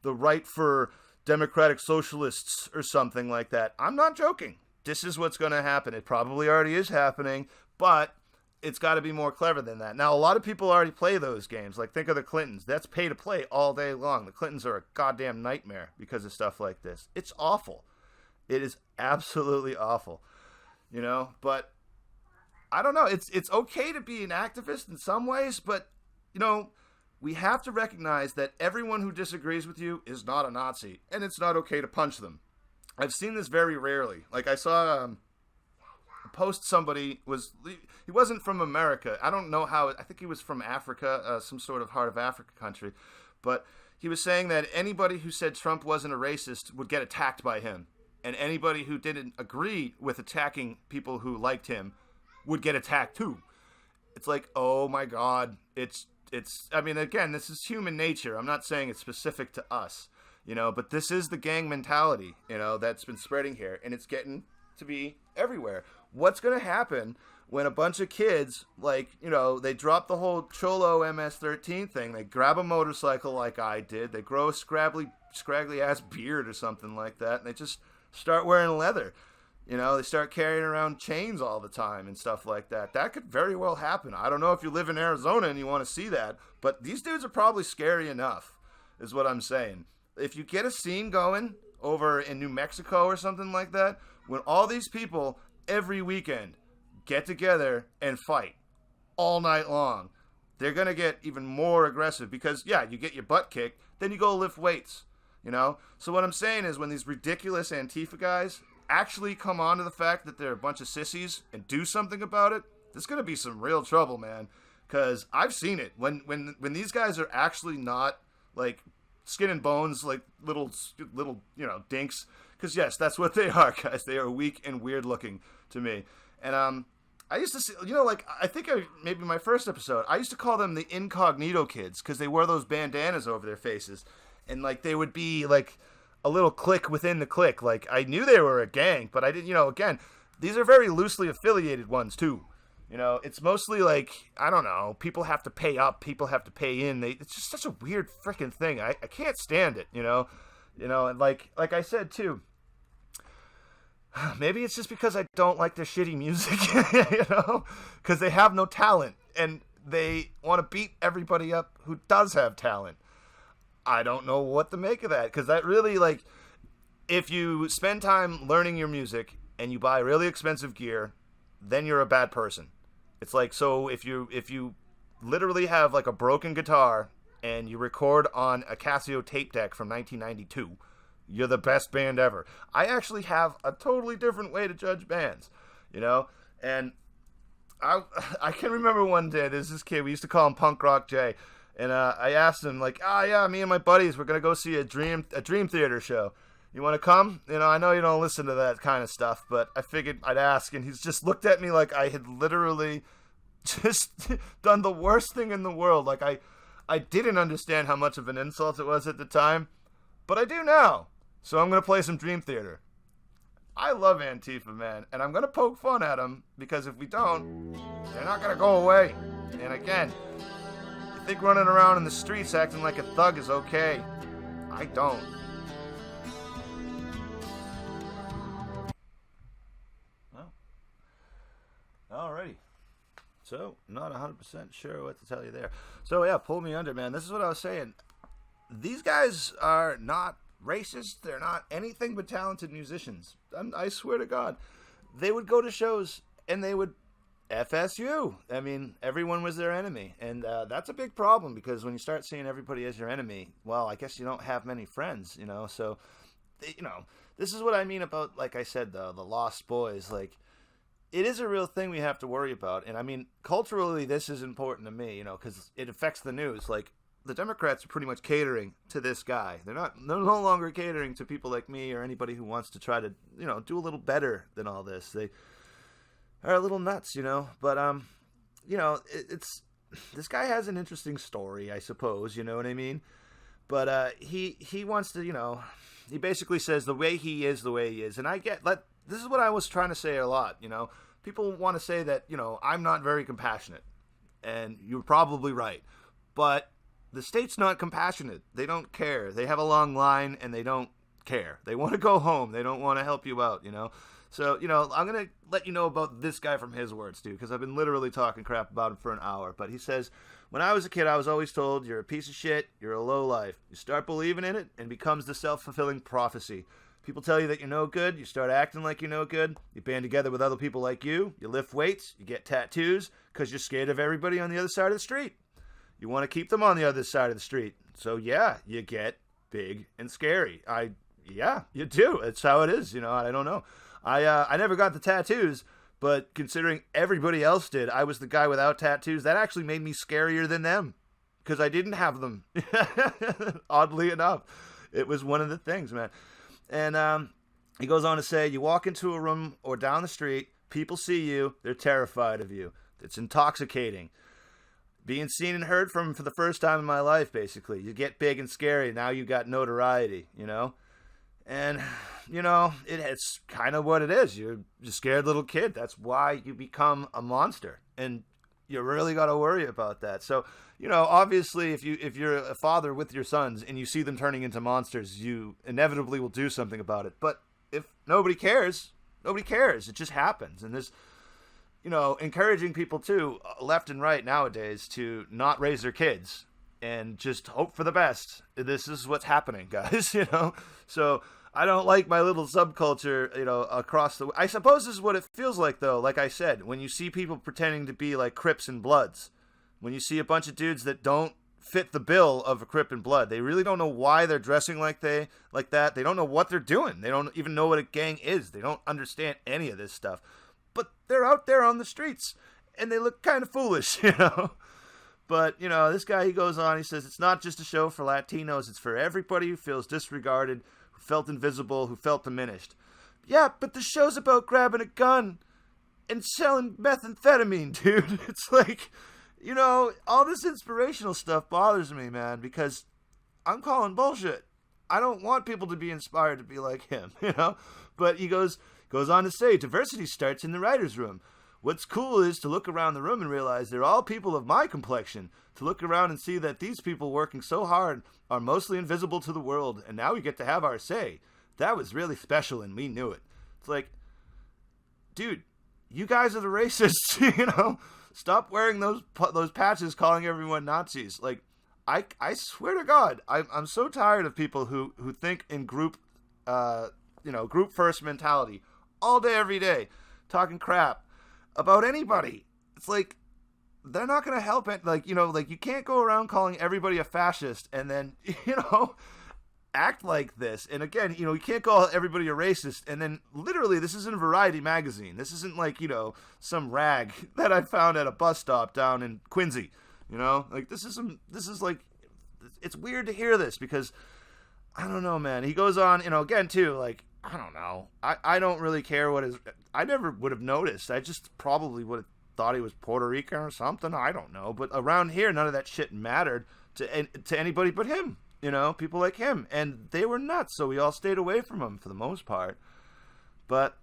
[SPEAKER 1] Right for Democratic Socialists or something like that. I'm not joking. This is what's going to happen. It probably already is happening, but it's got to be more clever than that. Now, a lot of people already play those games. Like, think of the Clintons. That's pay to play all day long. The Clintons are a goddamn nightmare because of stuff like this. It's awful. It is absolutely awful. You know, but I don't know. It's okay to be an activist in some ways, but, you know, we have to recognize that everyone who disagrees with you is not a Nazi, and it's not okay to punch them. I've seen this very rarely. Like, I saw a post somebody he wasn't from America. I don't know how. I think he was from Africa, some sort of heart of Africa country. But he was saying that anybody who said Trump wasn't a racist would get attacked by him. And anybody who didn't agree with attacking people who liked him would get attacked too. It's like, oh my God. I mean, again, this is human nature. I'm not saying it's specific to us. You know, but this is the gang mentality, you know, that's been spreading here, and it's getting to be everywhere. What's going to happen when a bunch of kids, like, you know, they drop the whole Cholo MS-13 thing, they grab a motorcycle like I did, they grow a scraggly-ass beard or something like that, and they just start wearing leather. You know, they start carrying around chains all the time and stuff like that. That could very well happen. I don't know if you live in Arizona and you want to see that, but these dudes are probably scary enough, is what I'm saying. If you get a scene going over in New Mexico or something like that, when all these people every weekend get together and fight all night long, they're going to get even more aggressive because, yeah, you get your butt kicked, then you go lift weights, you know? So what I'm saying is when these ridiculous Antifa guys actually come on to the fact that they're a bunch of sissies and do something about it, there's going to be some real trouble, man, because I've seen it. When these guys are actually not, like, skin and bones, like little, you know, dinks. Because yes, that's what they are, guys. They are weak and weird looking to me. And I used to see, you know, like I think maybe my first episode, I used to call them the incognito kids because they wear those bandanas over their faces, and like they would be like a little clique within the clique. Like I knew they were a gang, but I didn't. You know, again, these are very loosely affiliated ones too. You know, it's mostly like, I don't know, people have to pay up, people have to pay in. It's just such a weird freaking thing. I can't stand it, you know? You know, and like I said, too, maybe it's just because I don't like their shitty music, you know? Because they have no talent, and they want to beat everybody up who does have talent. I don't know what to make of that, because that really, like, if you spend time learning your music and you buy really expensive gear, then you're a bad person. It's like, so if you literally have like a broken guitar and you record on a Casio tape deck from 1992, you're the best band ever. I actually have a totally different way to judge bands, you know? And I can remember one day, there's this kid, we used to call him Punk Rock Jay, and I asked him, like, yeah, me and my buddies, we're going to go see a Dream Theater show. You want to come? You know, I know you don't listen to that kind of stuff, but I figured I'd ask. And he's just looked at me like I had literally just done the worst thing in the world. Like I didn't understand how much of an insult it was at the time, but I do now. So I'm going to play some Dream Theater. I love Antifa, man, and I'm going to poke fun at them because if we don't, they're not going to go away. And again, you think running around in the streets acting like a thug is okay? I don't. Alrighty. So, not 100% sure what to tell you there. So, yeah, pull me under, man. This is what I was saying. These guys are not racist. They're not anything but talented musicians. I swear to God. They would go to shows and they would FSU. I mean, everyone was their enemy. And that's a big problem, because when you start seeing everybody as your enemy, well, I guess you don't have many friends, you know? So, you know, this is what I mean about, like I said, the lost boys. Like, it is a real thing we have to worry about. And I mean, culturally, this is important to me, you know, because it affects the news. Like, the Democrats are pretty much catering to this guy. They're no longer catering to people like me or anybody who wants to try to, you know, do a little better than all this. They are a little nuts, you know. But you know, it's this guy has an interesting story, I suppose. You know what I mean? But he wants to, you know, he basically says the way he is, and I get that. This is what I was trying to say a lot, you know. People want to say that, you know, I'm not very compassionate, and you're probably right. But the state's not compassionate. They don't care. They have a long line, and they don't care. They want to go home. They don't want to help you out, you know. So, you know, I'm going to let you know about this guy from his words, too, because I've been literally talking crap about him for an hour. But he says, when I was a kid, I was always told, you're a piece of shit, you're a lowlife. You start believing in it, and it becomes the self-fulfilling prophecy. People tell you that you're no good, you start acting like you're no good, you band together with other people like you lift weights, you get tattoos, because you're scared of everybody on the other side of the street. You want to keep them on the other side of the street. So yeah, you get big and scary. Yeah, you do. It's how it is, you know, I don't know. I never got the tattoos, but considering everybody else did, I was the guy without tattoos. That actually made me scarier than them, because I didn't have them. Oddly enough, it was one of the things, man. And he goes on to say, you walk into a room or down the street, people see you, they're terrified of you. It's intoxicating. Being seen and heard from for the first time in my life, basically. You get big and scary, now you got notoriety, you know? And, you know, it's kind of what it is. You're a scared little kid. That's why you become a monster. And you really got to worry about that. So, you know, obviously, if you're a father with your sons and you see them turning into monsters, you inevitably will do something about it. But if nobody cares, nobody cares. It just happens. And there's, you know, encouraging people too, left and right nowadays, to not raise their kids and just hope for the best. This is what's happening, guys, you know? So I don't like my little subculture, you know, across the... I suppose this is what it feels like, though, like I said, when you see people pretending to be like Crips and Bloods. When you see a bunch of dudes that don't fit the bill of a Crip and Blood. They really don't know why they're dressing like that. They don't know what they're doing. They don't even know what a gang is. They don't understand any of this stuff. But they're out there on the streets, and they look kind of foolish, you know? But, you know, this guy, he goes on, he says, it's not just a show for Latinos, it's for everybody who feels disregarded, who felt invisible, who felt diminished. Yeah, but the show's about grabbing a gun and selling methamphetamine, dude. It's like, you know, all this inspirational stuff bothers me, man, because I'm calling bullshit. I don't want people to be inspired to be like him, you know? But he goes on to say, diversity starts in the writer's room. What's cool is to look around the room and realize they're all people of my complexion. To look around and see that these people working so hard are mostly invisible to the world, and now we get to have our say. That was really special, and we knew it. It's like, dude, you guys are the racists, you know? Stop wearing those patches calling everyone Nazis. Like, I swear to God, I'm so tired of people who think in group, group first mentality all day, every day, talking crap about anybody. It's like, they're not going to help it. Like, you know, like, you can't go around calling everybody a fascist and then, you know, act like this. And again, you know, you can't call everybody a racist. And then literally, this isn't a Variety magazine. This isn't like, you know, some rag that I found at a bus stop down in Quincy, you know, like this is like, it's weird to hear this because I don't know, man. He goes on, you know, again too, like, I don't know. I don't really care I never would have noticed. I just probably would have thought he was Puerto Rican or something. I don't know. But around here, none of that shit mattered to anybody but him. You know, people like him. And they were nuts, so we all stayed away from him for the most part. But,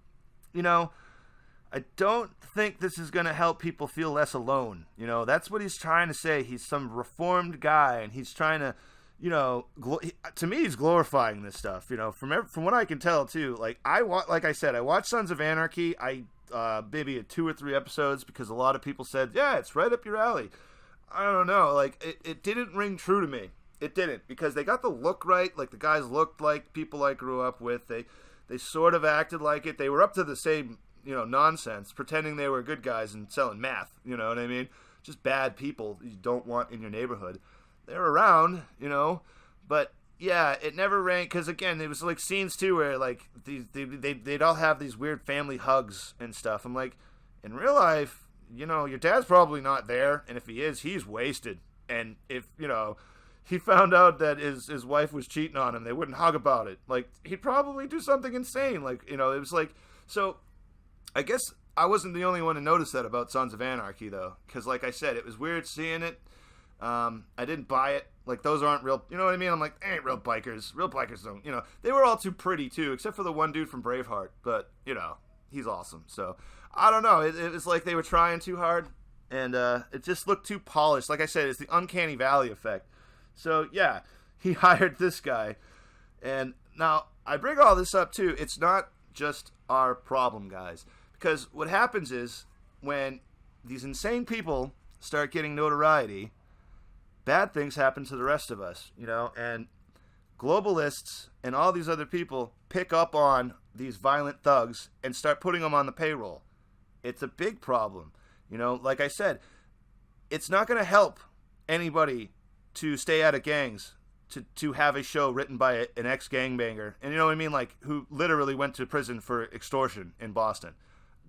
[SPEAKER 1] you know, I don't think this is going to help people feel less alone. You know, that's what he's trying to say. He's some reformed guy, and he's trying to, you know, to me, he's glorifying this stuff, you know, from what I can tell, too. Like, like I said, I watched Sons of Anarchy. Maybe 2 or 3 episodes because a lot of people said, yeah, it's right up your alley. I don't know. Like, it didn't ring true to me. It didn't, because they got the look right. Like, the guys looked like people I grew up with. They sort of acted like it. They were up to the same, nonsense, pretending they were good guys and selling meth. You know what I mean? Just bad people you don't want in your neighborhood. They're around, but yeah, it never ranked because again, it was like scenes too where like they'd all have these weird family hugs and stuff. I'm like, in real life, your dad's probably not there, and if he is, he's wasted. And if he found out that his wife was cheating on him, they wouldn't hug about it. Like, he'd probably do something insane. Like, it was like, so I guess I wasn't the only one to notice that about Sons of Anarchy, though. Because, like I said, it was weird seeing it. I didn't buy it. Like, those aren't real, you know what I mean? I'm like, ain't real bikers. Real bikers don't, They were all too pretty, too, except for the one dude from Braveheart. But, he's awesome. So, I don't know. It was like they were trying too hard. And it just looked too polished. Like I said, it's the uncanny valley effect. So, yeah, he hired this guy. And now, I bring all this up, too. It's not just our problem, guys. Because what happens is, when these insane people start getting notoriety, bad things happen to the rest of us, And globalists and all these other people pick up on these violent thugs and start putting them on the payroll. It's a big problem. Like I said, it's not going to help anybody to stay out of gangs, to have a show written by an ex-gangbanger, and you know what I mean, like, who literally went to prison for extortion in Boston.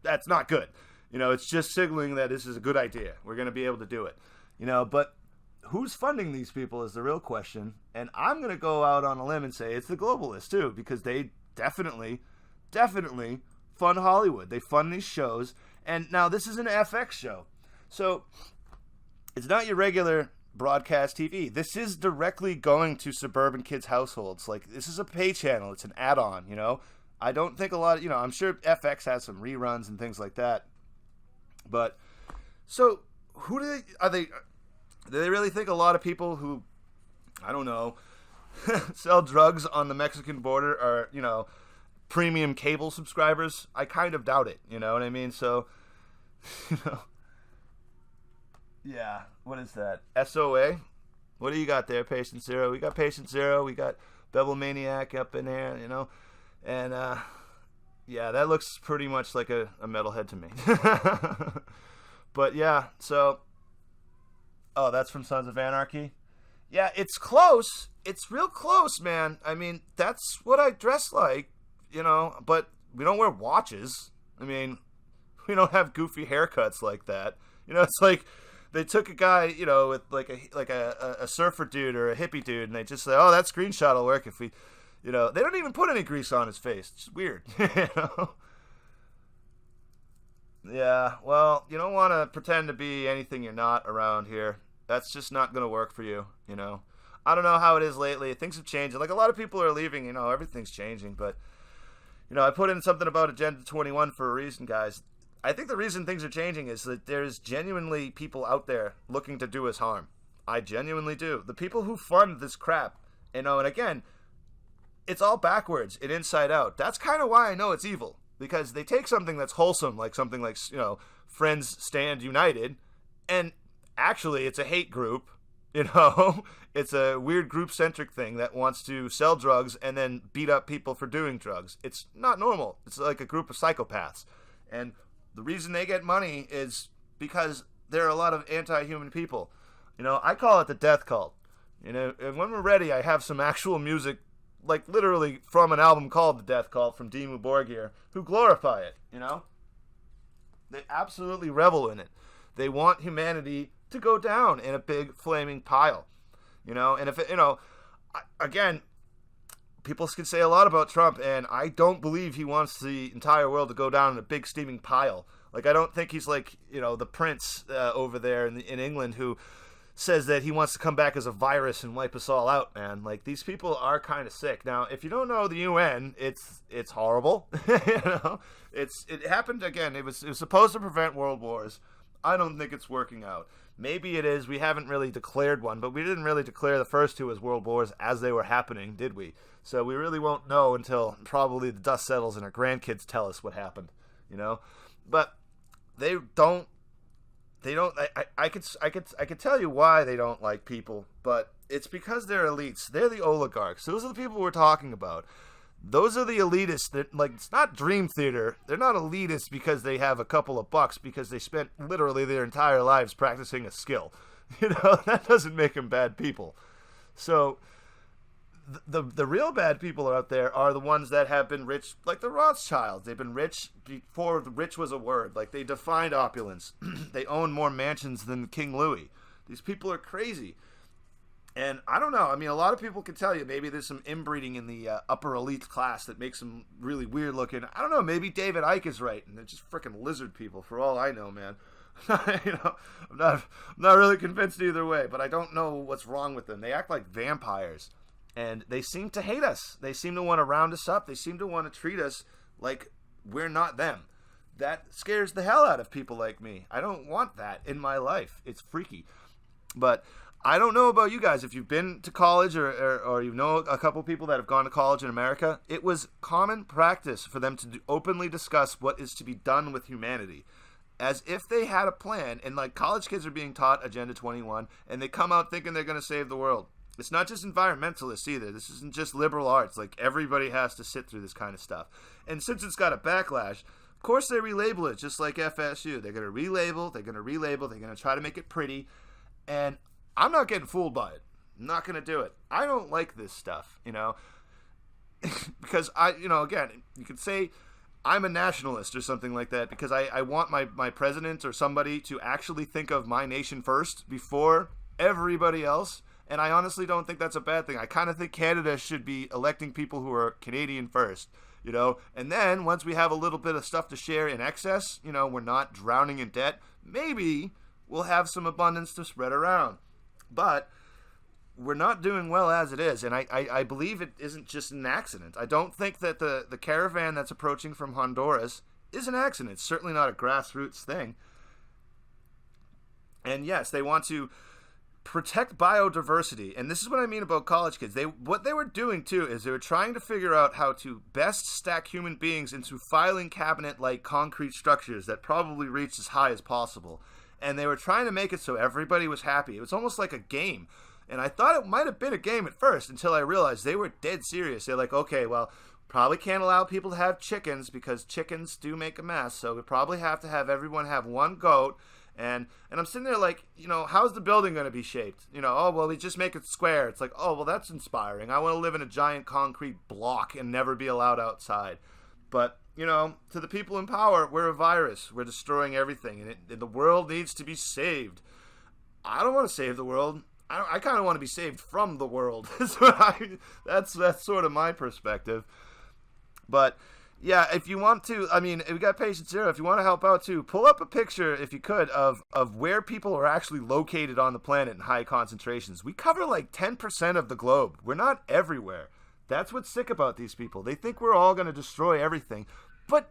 [SPEAKER 1] That's not good. It's just signaling that this is a good idea. We're going to be able to do it. But who's funding these people is the real question, and I'm going to go out on a limb and say it's the globalists, too, because they definitely fund Hollywood. They fund these shows, and now this is an FX show. So it's not your regular broadcast TV. This is directly going to suburban kids' households. Like, this is a pay channel. It's an add-on, I don't think a lot of, I'm sure FX has some reruns and things like that. But, so, do they really think a lot of people who, I don't know, sell drugs on the Mexican border are, premium cable subscribers? I kind of doubt it, you know what I mean? So, yeah, what is that? SOA? What do you got there, Patient Zero? We got Patient Zero, we got Bevel Maniac up in there, and, yeah, that looks pretty much like a metalhead to me. But, yeah, so, oh, that's from Sons of Anarchy? Yeah, it's close. It's real close, man. I mean, that's what I dress like, but we don't wear watches. I mean, we don't have goofy haircuts like that. It's like they took a guy, with like a surfer dude or a hippie dude, and they just say, oh, that screenshot will work if we, they don't even put any grease on his face. It's weird, Yeah, well, you don't want to pretend to be anything you're not around here. That's just not going to work for you, I don't know how it is lately. Things have changed. Like, a lot of people are leaving, everything's changing. But, I put in something about Agenda 21 for a reason, guys. I think the reason things are changing is that there's genuinely people out there looking to do us harm. I genuinely do. The people who fund this crap, and again, it's all backwards and inside out. That's kind of why I know it's evil. Because they take something that's wholesome, like something like, Friends Stand United, and actually it's a hate group, It's a weird group-centric thing that wants to sell drugs and then beat up people for doing drugs. It's not normal. It's like a group of psychopaths. And the reason they get money is because there are a lot of anti-human people. I call it the death cult. And when we're ready, I have some actual music, like literally from an album called The Death Cult from Dimmu Borgir, who glorify it, They absolutely revel in it. They want humanity to go down in a big flaming pile, and if it, again, people can say a lot about Trump, and I don't believe he wants the entire world to go down in a big steaming pile. Like, I don't think he's like, the prince over there in England who says that he wants to come back as a virus and wipe us all out, man. Like, these people are kind of sick. Now, if you don't know the UN, it's horrible. It happened again. It was supposed to prevent world wars. I don't think it's working out. Maybe it is. We haven't really declared one, but we didn't really declare the first two as world wars as they were happening, did we? So we really won't know until probably the dust settles and our grandkids tell us what happened, But they don't. I could tell you why they don't like people, but it's because they're elites. They're the oligarchs. Those are the people we're talking about. those are the elitists that, like, it's not Dream Theater. They're not elitists because they have a couple of bucks, because they spent literally their entire lives practicing a skill. That doesn't make them bad people. So the real bad people out there are the ones that have been rich, like the Rothschilds. They've been rich before rich was a word. Like, they defined opulence. They own more mansions than King Louis. These people are crazy. And I don't know. I mean, a lot of people can tell you maybe there's some inbreeding in the upper elite class that makes them really weird looking. I don't know. Maybe David Icke is right, and they're just freaking lizard people for all I know, man. I'm not really convinced either way, but I don't know what's wrong with them. They act like vampires, and they seem to hate us. They seem to want to round us up. They seem to want to treat us like we're not them. That scares the hell out of people like me. I don't want that in my life. It's freaky. But I don't know about you guys. If you've been to college or you know a couple people that have gone to college in America, it was common practice for them to openly discuss what is to be done with humanity, as if they had a plan. And like, college kids are being taught Agenda 21, and they come out thinking they're going to save the world. It's not just environmentalists either. This isn't just liberal arts. Like, everybody has to sit through this kind of stuff. And since it's got a backlash, of course they relabel it, just like FSU. They're going to relabel, they're going to try to make it pretty. And I'm not getting fooled by it. I'm not going to do it. I don't like this stuff, because again, you could say I'm a nationalist or something like that, because I want my president or somebody to actually think of my nation first before everybody else. And I honestly don't think that's a bad thing. I kind of think Canada should be electing people who are Canadian first, and then once we have a little bit of stuff to share in excess, we're not drowning in debt, maybe we'll have some abundance to spread around. But we're not doing well as it is, and I believe it isn't just an accident. I don't think that the caravan that's approaching from Honduras is an accident. It's certainly not a grassroots thing. And yes, they want to protect biodiversity, and this is what I mean about college kids. What they were doing too is they were trying to figure out how to best stack human beings into filing cabinet-like concrete structures that probably reached as high as possible. And they were trying to make it so everybody was happy. It was almost like a game. And I thought it might have been a game at first, until I realized they were dead serious. They're like, okay, well, probably can't allow people to have chickens because chickens do make a mess. So we probably have to have everyone have one goat. And I'm sitting there like, how's the building going to be shaped? Oh, well, we just make it square. It's like, oh, well, that's inspiring. I want to live in a giant concrete block and never be allowed outside. But to the people in power, we're a virus. We're destroying everything, and the world needs to be saved. I don't want to save the world. I kind of want to be saved from the world. That's sort of my perspective. But yeah, if you want to, we got Patient Zero. If you want to help out too, pull up a picture, if you could, of where people are actually located on the planet in high concentrations. We cover like 10% of the globe. We're not everywhere. That's what's sick about these people. They think we're all going to destroy everything. But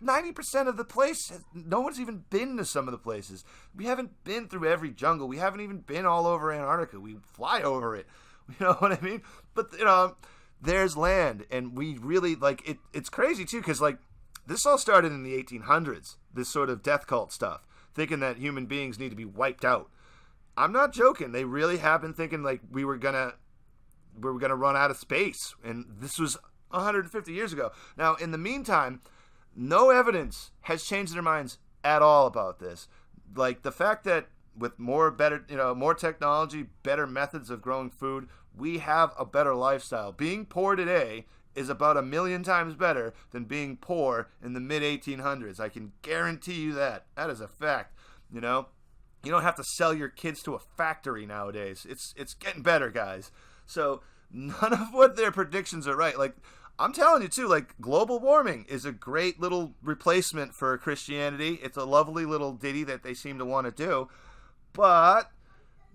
[SPEAKER 1] 90% of the place, no one's even been to some of the places. We haven't been through every jungle. We haven't even been all over Antarctica. We fly over it. You know what I mean? But, there's land. And we really, it's crazy, too, because, this all started in the 1800s, this sort of death cult stuff, thinking that human beings need to be wiped out. I'm not joking. They really have been thinking, we were going to run out of space. And this was 150 years ago. Now, in the meantime, no evidence has changed their minds at all about this. Like, the fact that with more technology, better methods of growing food, we have a better lifestyle. Being poor today is about 1 million times better than being poor in the mid-1800s. I can guarantee you that. That is a fact, You don't have to sell your kids to a factory nowadays. It's getting better, guys. So none of what their predictions are right. I'm telling you too, global warming is a great little replacement for Christianity. It's a lovely little ditty that they seem to want to do. But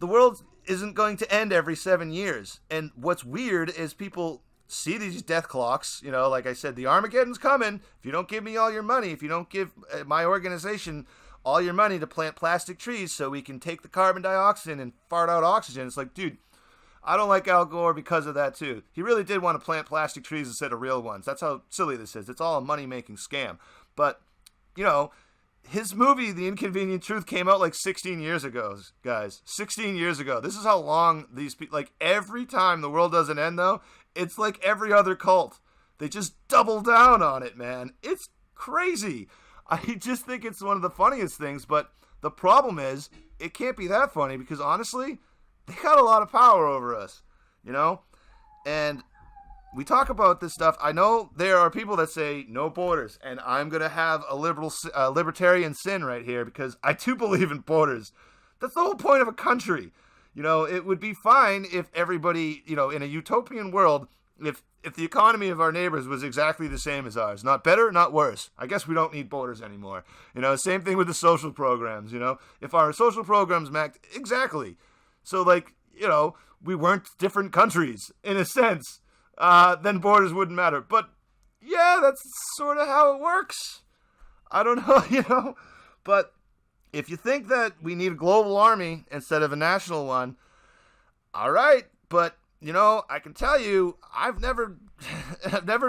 [SPEAKER 1] the world isn't going to end every 7 years. And what's weird is people see these death clocks. Like I said, the Armageddon's coming. If you don't give me all your money, if you don't give my organization all your money to plant plastic trees so we can take the carbon dioxide and fart out oxygen. It's like, dude, I don't like Al Gore because of that too. He really did want to plant plastic trees instead of real ones. That's how silly this is. It's all a money-making scam. But, his movie, The Inconvenient Truth, came out 16 years ago, guys. 16 years ago. This is how long these people, every time the world doesn't end though, it's like every other cult. they just double down on it, man. It's crazy. I just think it's one of the funniest things, but the problem is it can't be that funny because honestly, they got a lot of power over us, you know? And we talk about this stuff. I know there are people that say no borders, and I'm going to have a libertarian sin right here because I do believe in borders. That's the whole point of a country. You know, it would be fine if everybody, you know, in a utopian world, if the economy of our neighbors was exactly the same as ours. Not better, not worse. I guess we don't need borders anymore. You know, same thing with the social programs, you know. If our social programs matched exactly. So, like, you know, we weren't different countries, in a sense. Then borders wouldn't matter. But, yeah, that's sort of how it works. I don't know, you know. But if you think that we need a global army instead of a national one, all right. But, you know, I can tell you, I've never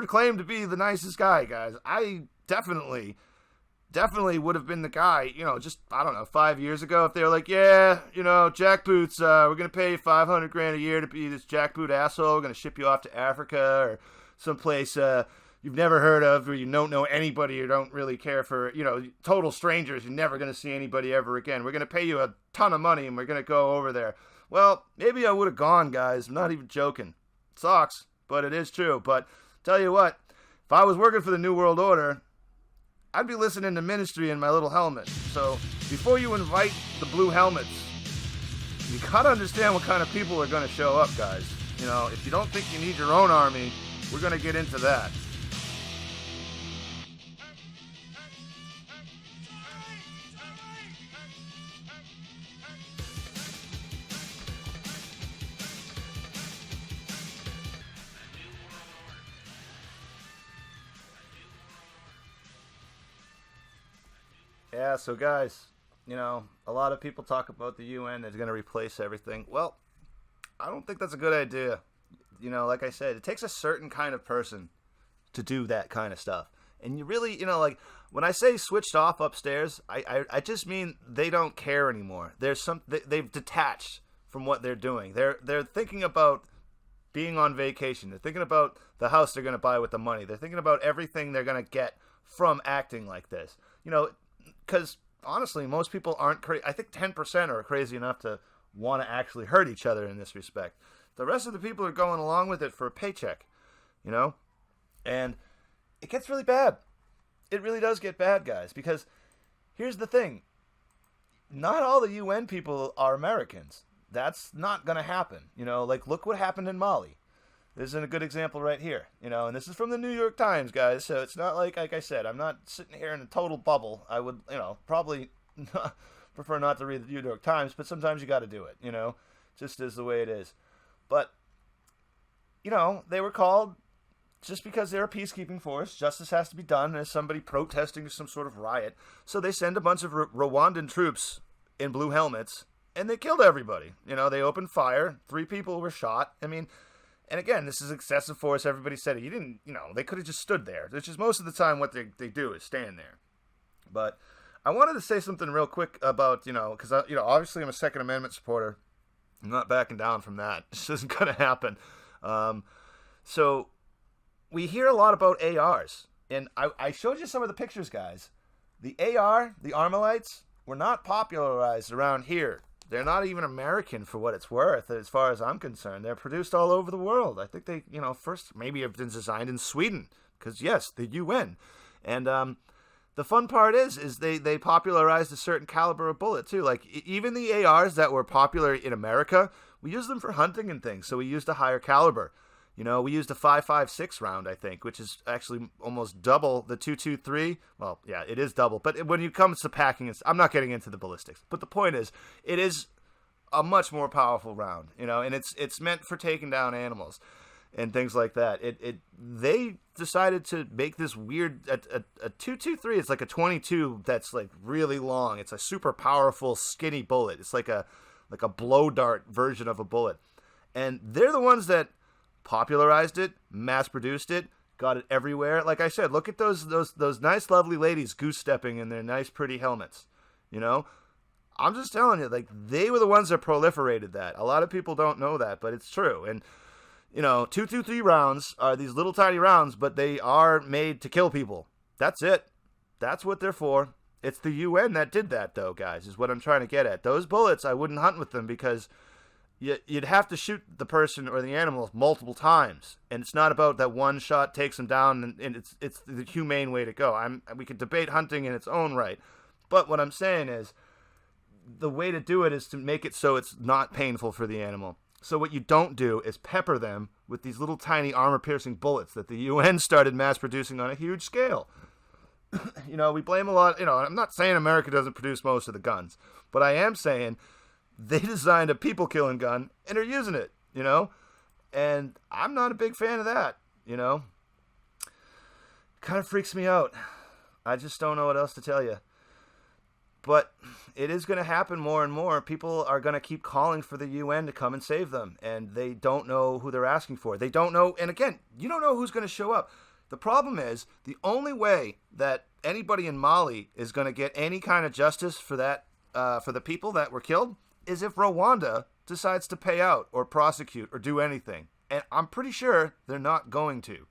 [SPEAKER 1] claimed to be the nicest guy, guys. I definitely would have been the guy, you know, just, I don't know, 5 years ago, if they were like, yeah, you know, jackboots, we're going to pay you $500,000 a year to be this jackboot asshole. We're going to ship you off to Africa or someplace you've never heard of where you don't know anybody or don't really care for, you know, total strangers. You're never going to see anybody ever again. We're going to pay you a ton of money and we're going to go over there. Well, maybe I would have gone, guys. I'm not even joking. It sucks, but it is true. But tell you what, if I was working for the New World Order, I'd be listening to Ministry in my little helmet. So before you invite the blue helmets, you gotta understand what kind of people are gonna show up, guys. You know, if you don't think you need your own army, we're gonna get into that. Yeah, so guys, you know, a lot of people talk about the UN is going to replace everything. Well, I don't think that's a good idea. You know, like I said, it takes a certain kind of person to do that kind of stuff. And you really, you know, like when I say switched off upstairs, I just mean they don't care anymore. They've detached from what they're doing. They're thinking about being on vacation. They're thinking about the house they're going to buy with the money. They're thinking about everything they're going to get from acting like this. You know, because honestly, most people aren't crazy. I think 10% are crazy enough to want to actually hurt each other in this respect. The rest of the people are going along with it for a paycheck, you know? And it gets really bad. It really does get bad, guys, because here's the thing. Not all the UN people are Americans. That's not going to happen. You know, like, look what happened in Mali. This is a good example right here, you know, and this is from the New York Times, guys, so it's not like I said, I'm not sitting here in a total bubble. I would, you know, probably prefer not to read the New York Times, but sometimes you got to do it, you know, just is the way it is. But, you know, they were called just because they're a peacekeeping force. Justice has to be done. There's somebody protesting some sort of riot. So they send a bunch of Rwandan troops in blue helmets, and they killed everybody. You know, they opened fire. 3 people were shot. I mean, and again, this is excessive force. Everybody said it. You didn't, you know, they could have just stood there. Which is most of the time what they do is stand there. But I wanted to say something real quick about, you know, because, you know, obviously I'm a Second Amendment supporter. I'm not backing down from that. This isn't going to happen. So we hear a lot about ARs. And I showed you some of the pictures, guys. The AR, the Armalites, were not popularized around here. They're not even American for what it's worth, as far as I'm concerned. They're produced all over the world. I think they, you know, first maybe have been designed in Sweden, because yes, the UN. And the fun part is they popularized a certain caliber of bullet too. Like even the ARs that were popular in America, we used them for hunting and things. So we used a higher caliber. You know, we used a 5.56 round, I think, which is actually almost double the 2.23. Well, yeah, it is double. But when it comes to packing, I'm not getting into the ballistics. But the point is, it is a much more powerful round, you know, and it's meant for taking down animals and things like that. They decided to make this weird, a 2.23, it's like a 22 that's like really long. It's a super powerful, skinny bullet. It's like a blow dart version of a bullet. And they're the ones that popularized it, mass-produced it, got it everywhere. Like I said, look at those nice, lovely ladies goose-stepping in their nice, pretty helmets. You know? I'm just telling you, like, they were the ones that proliferated that. A lot of people don't know that, but it's true. And, .223 rounds are these little tiny rounds, but they are made to kill people. That's it. That's what they're for. It's the UN that did that, though, guys, is what I'm trying to get at. Those bullets, I wouldn't hunt with them because you'd have to shoot the person or the animal multiple times. And it's not about that one shot takes them down, and it's the humane way to go. We could debate hunting in its own right. But what I'm saying is the way to do it is to make it so it's not painful for the animal. So what you don't do is pepper them with these little tiny armor-piercing bullets that the UN started mass-producing on a huge scale. We blame a lot. I'm not saying America doesn't produce most of the guns, but I am saying they designed a people-killing gun and are using it, and I'm not a big fan of that, Kind of freaks me out. I just don't know what else to tell you. But it is going to happen more and more. People are going to keep calling for the UN to come and save them, and they don't know who they're asking for. They don't know, and again, you don't know who's going to show up. The problem is, the only way that anybody in Mali is going to get any kind of justice for that, for the people that were killed, is if Rwanda decides to pay out or prosecute or do anything. And I'm pretty sure they're not going to.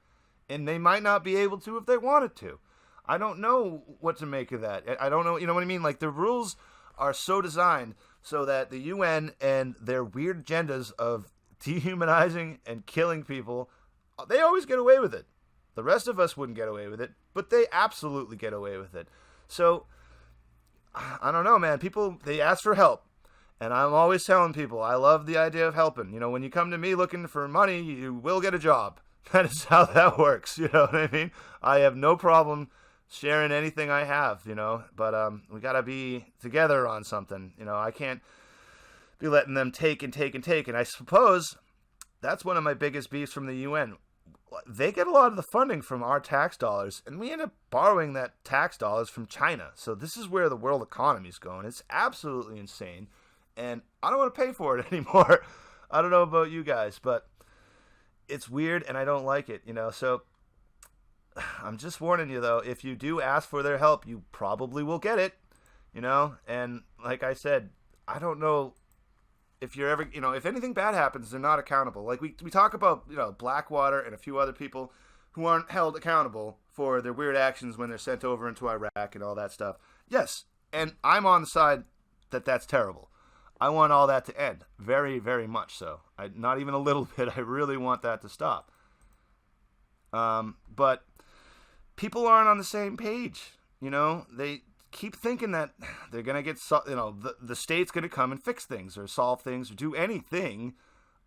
[SPEAKER 1] And they might not be able to if they wanted to. I don't know what to make of that. I don't know, you know what I mean? Like, the rules are so designed so that the UN and their weird agendas of dehumanizing and killing people, they always get away with it. The rest of us wouldn't get away with it, but they absolutely get away with it. So, I don't know, man. People, they ask for help. And I'm always telling people, I love the idea of helping. When you come to me looking for money, you will get a job. That is how that works, you know what I mean? I have no problem sharing anything I have, but we got to be together on something. I can't be letting them take and take and take. And I suppose that's one of my biggest beefs from the UN. They get a lot of the funding from our tax dollars, and we end up borrowing that tax dollars from China. So this is where the world economy is going. It's absolutely insane, and I don't want to pay for it anymore. I don't know about you guys, but it's weird, and I don't like it, So I'm just warning you, though, if you do ask for their help, you probably will get it, And like I said, I don't know if you're ever, if anything bad happens, they're not accountable. Like we talk about, Blackwater and a few other people who aren't held accountable for their weird actions when they're sent over into Iraq and all that stuff. Yes, and I'm on the side that that's terrible. I want all that to end. Very, very much so. Not even a little bit. I really want that to stop. But people aren't on the same page. They keep thinking that they're going to get, the state's going to come and fix things or solve things or do anything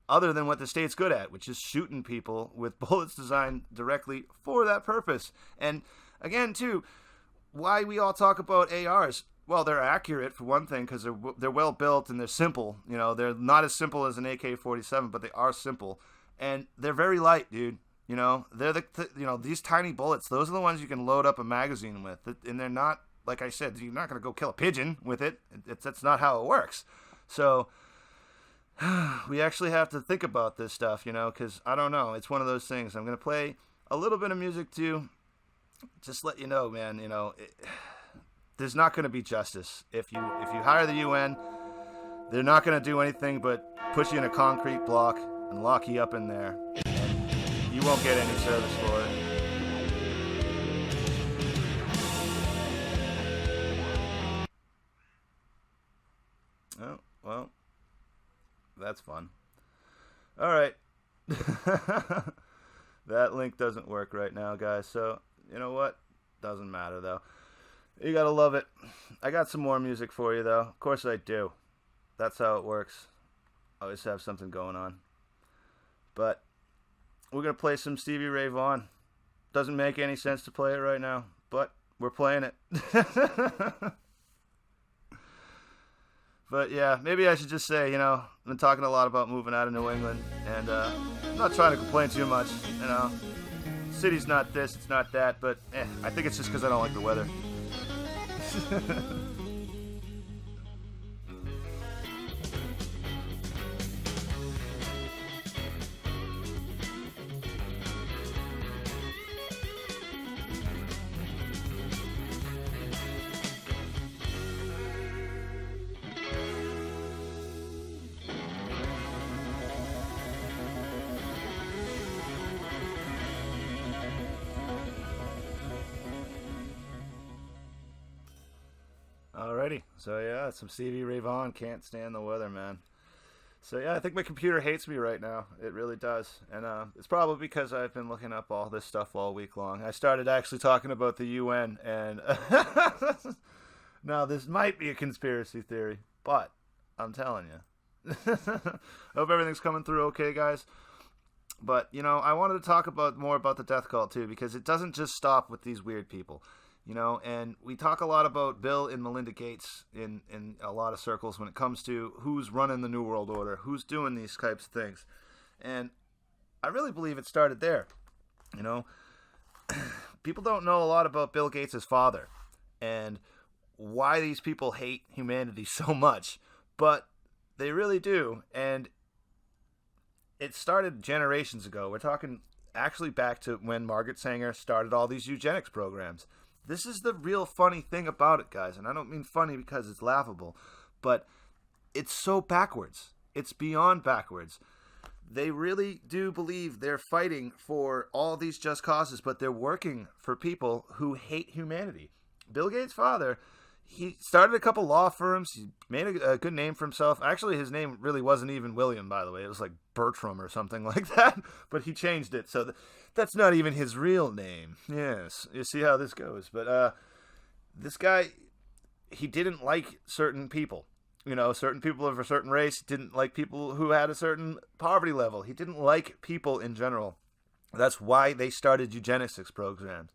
[SPEAKER 1] other than what the state's good at, which is shooting people with bullets designed directly for that purpose. And again, too, why we all talk about ARs. Well, they're accurate for one thing because they're well built and they're simple. They're not as simple as an AK-47, but they are simple. And they're very light, dude. They're these tiny bullets. Those are the ones you can load up a magazine with. And they're not, like I said, you're not going to go kill a pigeon with it. That's not how it works. So we actually have to think about this stuff, because I don't know. It's one of those things. I'm going to play a little bit of music too. Just let you know, man, there's not going to be justice. If you hire the UN, they're not going to do anything but push you in a concrete block and lock you up in there. And you won't get any service for it. Oh, well, that's fun. All right. That link doesn't work right now, guys. So, you know what? Doesn't matter, though. You gotta love it. I got some more music for you, though. Of course I do. That's how it works. I always have something going on. But we're gonna play some Stevie Ray Vaughan. Doesn't make any sense to play it right now, but we're playing it. But yeah, maybe I should just say, I've been talking a lot about moving out of New England, and I'm not trying to complain too much, City's not this, it's not that, but I think it's just because I don't like the weather. Alrighty. So yeah, some Stevie Ray Vaughan, Can't Stand the Weather, man. So yeah, I think my computer hates me right now. It really does. And it's probably because I've been looking up all this stuff all week long. I started actually talking about the UN, and now this might be a conspiracy theory, but I'm telling you. Hope everything's coming through okay, guys. But, I wanted to talk more about the death cult, too, because it doesn't just stop with these weird people. And we talk a lot about Bill and Melinda Gates in a lot of circles when it comes to who's running the New World Order, who's doing these types of things. And I really believe it started there. People don't know a lot about Bill Gates' father and why these people hate humanity so much, but they really do. And it started generations ago. We're talking actually back to when Margaret Sanger started all these eugenics programs. This is the real funny thing about it, guys. And I don't mean funny because it's laughable, but it's so backwards. It's beyond backwards. They really do believe they're fighting for all these just causes, but they're working for people who hate humanity. Bill Gates' father, he started a couple law firms. He made a good name for himself. Actually, his name really wasn't even William, by the way. It was like Bertram or something like that, but he changed it. So that's not even his real name. Yes, you see how this goes. But this guy, he didn't like certain people. Certain people of a certain race, didn't like people who had a certain poverty level. He didn't like people in general. That's why they started eugenics programs.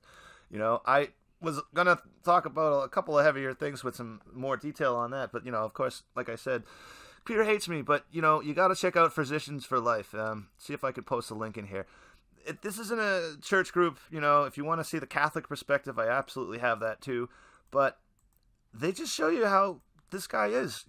[SPEAKER 1] I was going to talk about a couple of heavier things with some more detail on that. But, of course, like I said, Peter hates me. But, you got to check out Physicians for Life. See if I could post a link in here. This isn't a church group. If you want to see the Catholic perspective, I absolutely have that too. But they just show you how this guy is,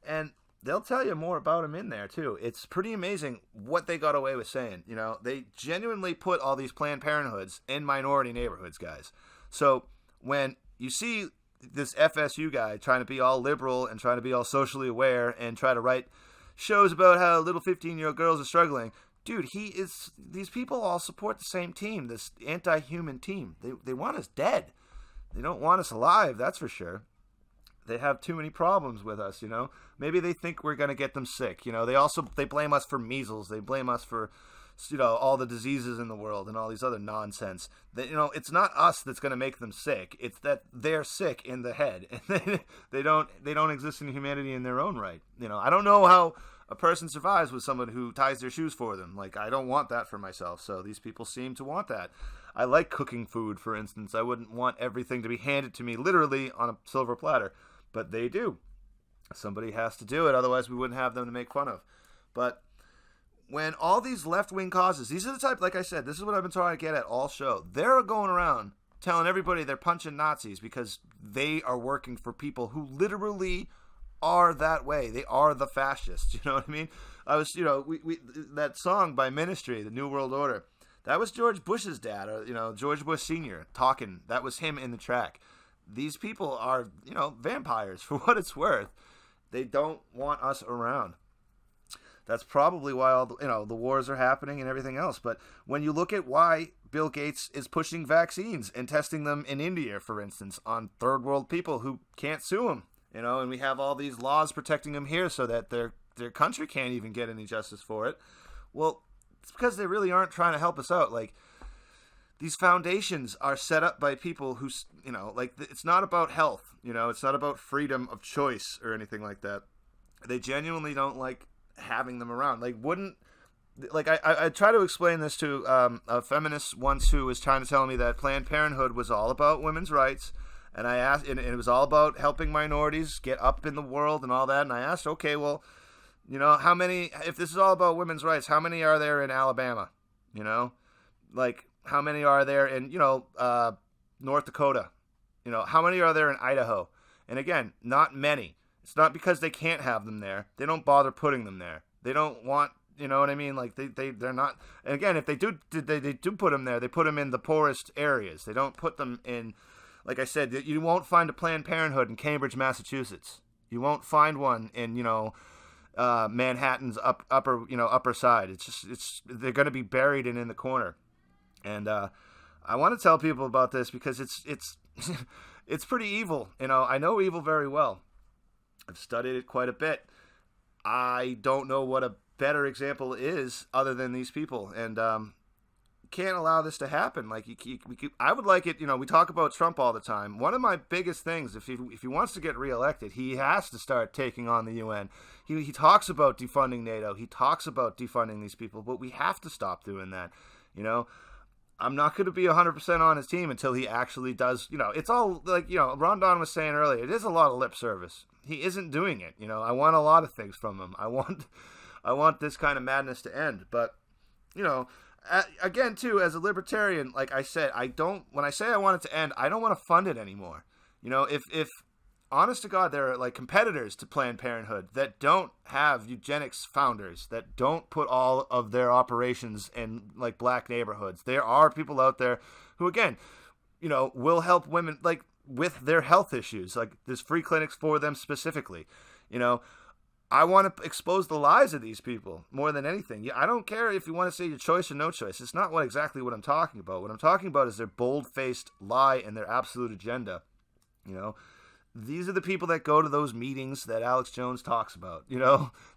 [SPEAKER 1] and they'll tell you more about him in there too. It's pretty amazing what they got away with saying. They genuinely put all these Planned Parenthoods in minority neighborhoods, guys. So when you see this FSU guy trying to be all liberal and trying to be all socially aware and try to write shows about how little 15-year-old girls are struggling, dude, these people all support the same team, this anti-human team. They want us dead. They don't want us alive, that's for sure. They have too many problems with us, Maybe they think we're going to get them sick. They blame us for measles. They blame us for, all the diseases in the world and all these other nonsense. It's not us that's going to make them sick. It's that they're sick in the head. And they don't exist in humanity in their own right. I don't know how a person survives with someone who ties their shoes for them. Like, I don't want that for myself. So these people seem to want that. I like cooking food, for instance. I wouldn't want everything to be handed to me literally on a silver platter. But they do. Somebody has to do it, otherwise we wouldn't have them to make fun of. But when all these left-wing causes, these are the type, like I said, this is what I've been trying to get at all show. They're going around telling everybody they're punching Nazis because they are working for people who literally are that way. They are the fascists, you know what I mean? That song by Ministry, The New World Order, that was George Bush's dad, George Bush Sr. talking. That was him in the track. These people are, vampires for what it's worth. They don't want us around. That's probably why all the wars are happening and everything else. But when you look at why Bill Gates is pushing vaccines and testing them in India, for instance, on third world people who can't sue him, and we have all these laws protecting them here so that their country can't even get any justice for it. Well, it's because they really aren't trying to help us out. Like, these foundations are set up by people who, it's not about health, it's not about freedom of choice or anything like that. They genuinely don't like having them around. I try to explain this to a feminist once who was trying to tell me that Planned Parenthood was all about women's rights. And I asked, and it was all about helping minorities get up in the world and all that. And I asked, okay, well, how many, if this is all about women's rights, how many are there in Alabama? How many are there in, North Dakota? How many are there in Idaho? And again, not many. It's not because they can't have them there. They don't bother putting them there. They don't want, you know what I mean? Like, they're not. And again, if they do put them there, they put them in the poorest areas. They don't put them in, like I said, you won't find a Planned Parenthood in Cambridge, Massachusetts. You won't find one in, Manhattan's upper side. They're going to be buried in the corner. And I want to tell people about this because it's it's pretty evil. I know evil very well. I've studied it quite a bit. I don't know what a better example is other than these people, and can't allow this to happen. Like I would like it. We talk about Trump all the time. One of my biggest things, if he wants to get reelected, he has to start taking on the UN. He talks about defunding NATO. He talks about defunding these people, but we have to stop doing that. I'm not going to be 100% on his team until he actually does. It's all like Rondon was saying earlier. It is a lot of lip service. He isn't doing it. I want a lot of things from him. I want this kind of madness to end. But again, too, as a libertarian, like I said, when I say I want it to end, I don't want to fund it anymore. If honest to God, there are like competitors to Planned Parenthood that don't have eugenics founders, that don't put all of their operations in like black neighborhoods. There are people out there who, again, will help women like with their health issues. Like there's free clinics for them specifically. I want to expose the lies of these people more than anything. I don't care if you want to say your choice or no choice. It's not exactly what I'm talking about. What I'm talking about is their bold-faced lie and their absolute agenda. These are the people that go to those meetings that Alex Jones talks about,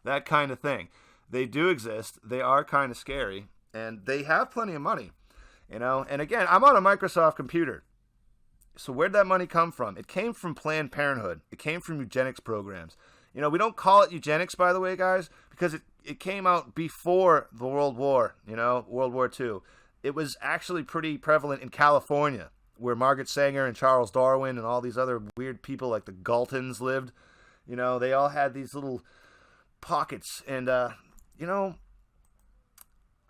[SPEAKER 1] that kind of thing. They do exist. They are kind of scary, and they have plenty of money, And again, I'm on a Microsoft computer. So where'd that money come from? It came from Planned Parenthood. It came from eugenics programs. We don't call it eugenics, by the way, guys, because it came out before the World War, World War II. It was actually pretty prevalent in California, where Margaret Sanger and Charles Darwin and all these other weird people like the Galtons lived. They all had these little pockets. And, I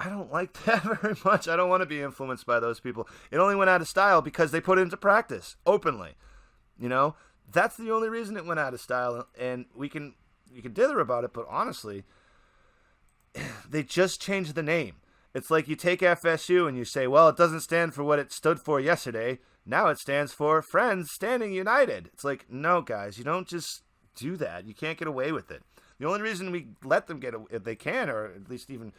[SPEAKER 1] don't like that very much. I don't want to be influenced by those people. It only went out of style because they put it into practice openly, That's the only reason it went out of style, and you can dither about it, but honestly, they just changed the name. It's like you take FSU and you say, well, it doesn't stand for what it stood for yesterday. Now it stands for Friends Standing United. It's like, no, guys, you don't just do that. You can't get away with it. The only reason we let them if they can, or at least even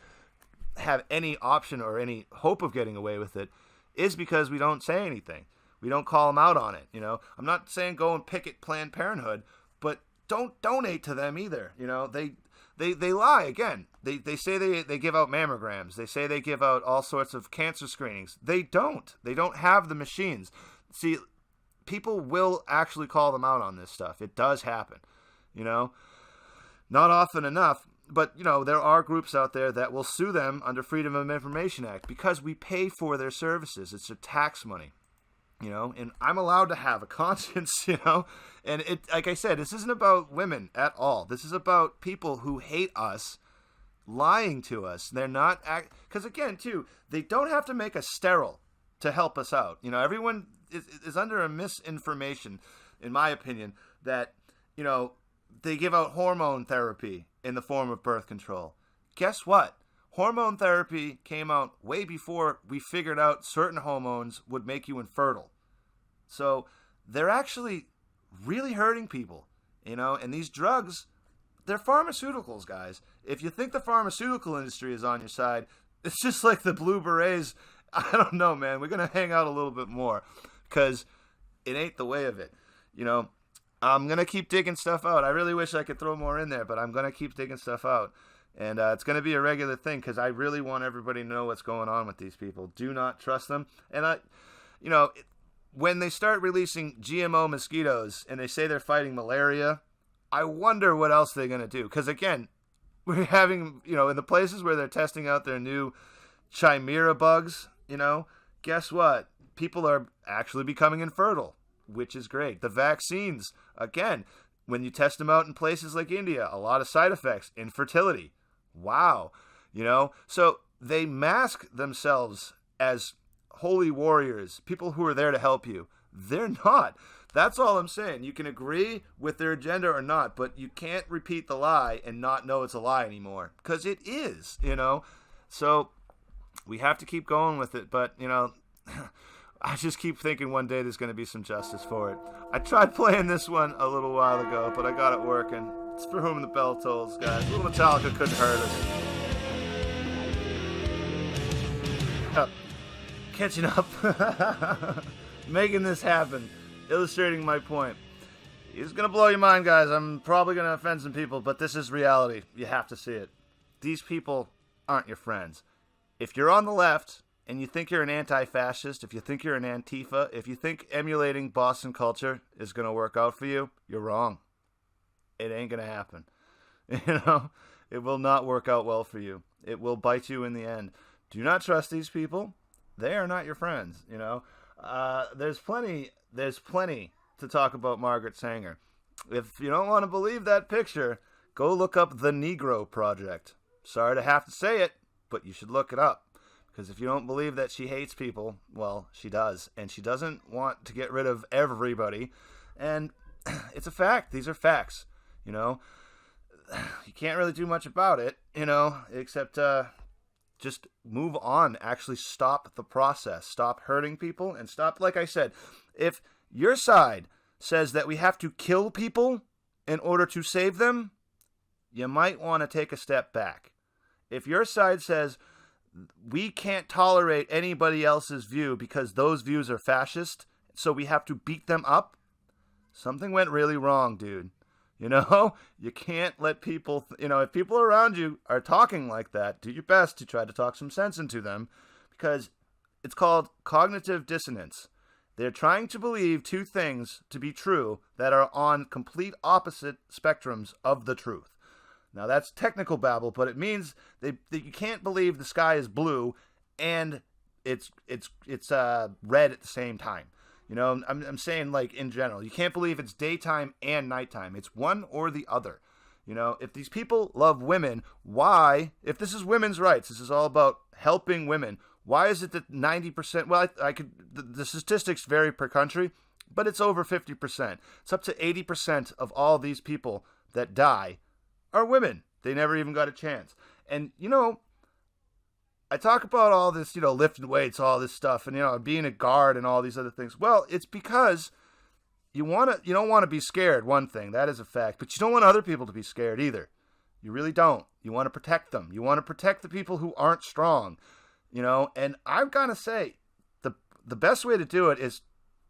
[SPEAKER 1] have any option or any hope of getting away with it, is because we don't say anything. We don't call them out on it, I'm not saying go and picket Planned Parenthood, but don't donate to them either. They lie again. They say they give out mammograms. They say they give out all sorts of cancer screenings. They don't. They don't have the machines. See, people will actually call them out on this stuff. It does happen, Not often enough, but, there are groups out there that will sue them under Freedom of Information Act because we pay for their services. It's their tax money. And I'm allowed to have a conscience, and like I said, this isn't about women at all. This is about people who hate us, lying to us. They're not, because again, too, they don't have to make us sterile to help us out. Everyone is under a misinformation, in my opinion, that, they give out hormone therapy in the form of birth control. Guess what? Hormone therapy came out way before we figured out certain hormones would make you infertile. So they're actually really hurting people, and these drugs, they're pharmaceuticals, guys. If you think the pharmaceutical industry is on your side, it's just like the Blue Berets. I don't know, man. We're going to hang out a little bit more because it ain't the way of it. I'm going to keep digging stuff out. I really wish I could throw more in there, but I'm going to keep digging stuff out. And it's going to be a regular thing because I really want everybody to know what's going on with these people. Do not trust them. And, when they start releasing GMO mosquitoes and they say they're fighting malaria, I wonder what else they're going to do. Because, again, we're having, in the places where they're testing out their new chimera bugs, guess what? People are actually becoming infertile, which is great. The vaccines, again, when you test them out in places like India, a lot of side effects, infertility. Wow. So they mask themselves as holy warriors, people who are there to help you. They're not. That's all I'm saying. You can agree with their agenda or not, but you can't repeat the lie and not know it's a lie anymore, because it is, So we have to keep going with it, but, I just keep thinking one day there's going to be some justice for it. I tried playing this one a little while ago, but I got it working. It's For Whom the Bell Tolls, guys. A little Metallica couldn't hurt us. Catching up. Making this happen. illustrating my point. It's going to blow your mind, guys. I'm probably going to offend some people, but this is reality. You have to see it. These people aren't your friends. If you're on the left and you think you're an anti-fascist, if you think you're an ANTIFA, if you think emulating Boston culture is going to work out for you, you're wrong. It ain't going to happen. It will not work out well for you. It will bite you in the end. Do not trust these people. They are not your friends, There's plenty to talk about Margaret Sanger. If you don't want to believe that picture, go look up the Negro Project. Sorry to have to say it, but you should look it up. Because if you don't believe that she hates people, well, she does. And she doesn't want to get rid of everybody. And it's a fact. These are facts, You can't really do much about it, except just move on. Actually stop the process. Stop hurting people and stop, like I said, if your side says that we have to kill people in order to save them, you might want to take a step back. If your side says we can't tolerate anybody else's view because those views are fascist, so we have to beat them up, something went really wrong, dude. You can't let people, if people around you are talking like that, do your best to try to talk some sense into them, because it's called cognitive dissonance. They're trying to believe two things to be true that are on complete opposite spectrums of the truth. Now, that's technical babble, but it means that you can't believe the sky is blue and it's red at the same time. I'm saying, like, in general, you can't believe it's daytime and nighttime. It's one or the other. If these people love women, why, if this is women's rights, this is all about helping women, why is it that 90%, well, the statistics vary per country, but it's over 50%. It's up to 80% of all these people that die are women. They never even got a chance. And, I talk about all this, lifting weights, all this stuff, and, being a guard and all these other things. Well, it's because you don't want to be scared, one thing. That is a fact. But you don't want other people to be scared either. You really don't. You want to protect them. You want to protect the people who aren't strong, And I've got to say, the best way to do it is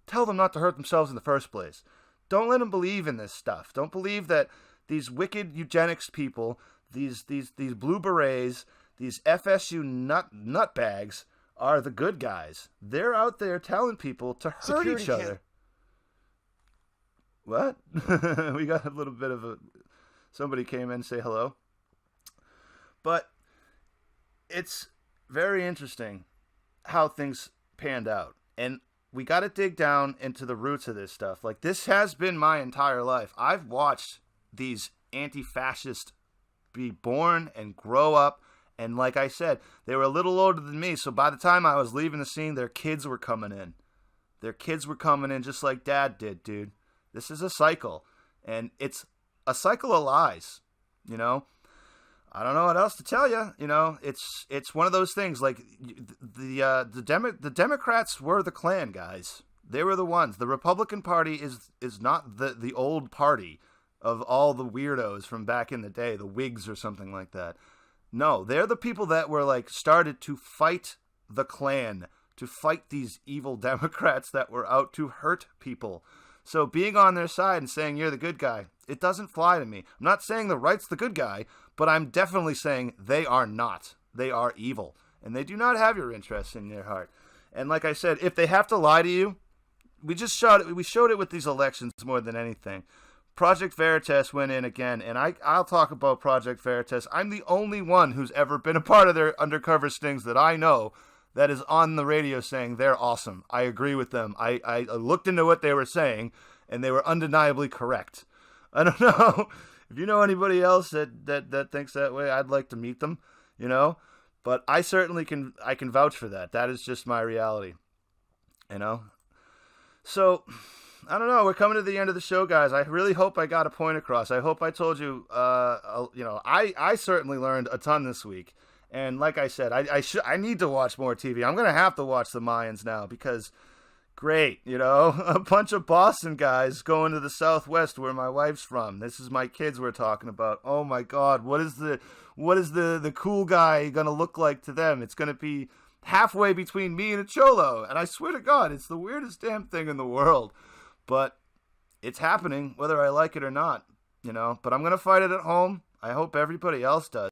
[SPEAKER 1] tell them not to hurt themselves in the first place. Don't let them believe in this stuff. Don't believe that these wicked eugenics people, these blue berets, these FSU nutbags are the good guys. They're out there telling people to hurt each other. What? We got a little bit of somebody came in and say hello. But it's very interesting how things panned out. And we got to dig down into the roots of this stuff. Like, this has been my entire life. I've watched these anti-fascists be born and grow up. And like I said, they were a little older than me. So by the time I was leaving the scene, their kids were coming in. Their kids were coming in just like Dad did, dude. This is a cycle. And it's a cycle of lies, I don't know what else to tell you. It's one of those things. Like, the Democrats were the Klan, guys. They were the ones. The Republican Party is not the old party of all the weirdos from back in the day, the Whigs or something like that. No, they're the people that were, like, started to fight the Klan, to fight these evil Democrats that were out to hurt people. So being on their side and saying you're the good guy, it doesn't fly to me. I'm not saying the right's the good guy, but I'm definitely saying they are not. They are evil. And they do not have your interests in their heart. And like I said, if they have to lie to you, we showed it with these elections more than anything. Project Veritas went in again, and I'll talk about Project Veritas. I'm the only one who's ever been a part of their undercover stings that I know that is on the radio saying they're awesome. I agree with them. I looked into what they were saying, and they were undeniably correct. I don't know if you know anybody else that thinks that way. I'd like to meet them, But I certainly can vouch for that. That is just my reality, So, I don't know. We're coming to the end of the show, guys. I really hope I got a point across. I hope I told you, I certainly learned a ton this week. And like I said, I need to watch more TV. I'm going to have to watch the Mayans now because, great, a bunch of Boston guys going to the Southwest where my wife's from. This is my kids we're talking about. Oh my God, what is the cool guy going to look like to them? It's going to be halfway between me and a cholo. And I swear to God, it's the weirdest damn thing in the world. But it's happening, whether I like it or not, But I'm going to fight it at home. I hope everybody else does.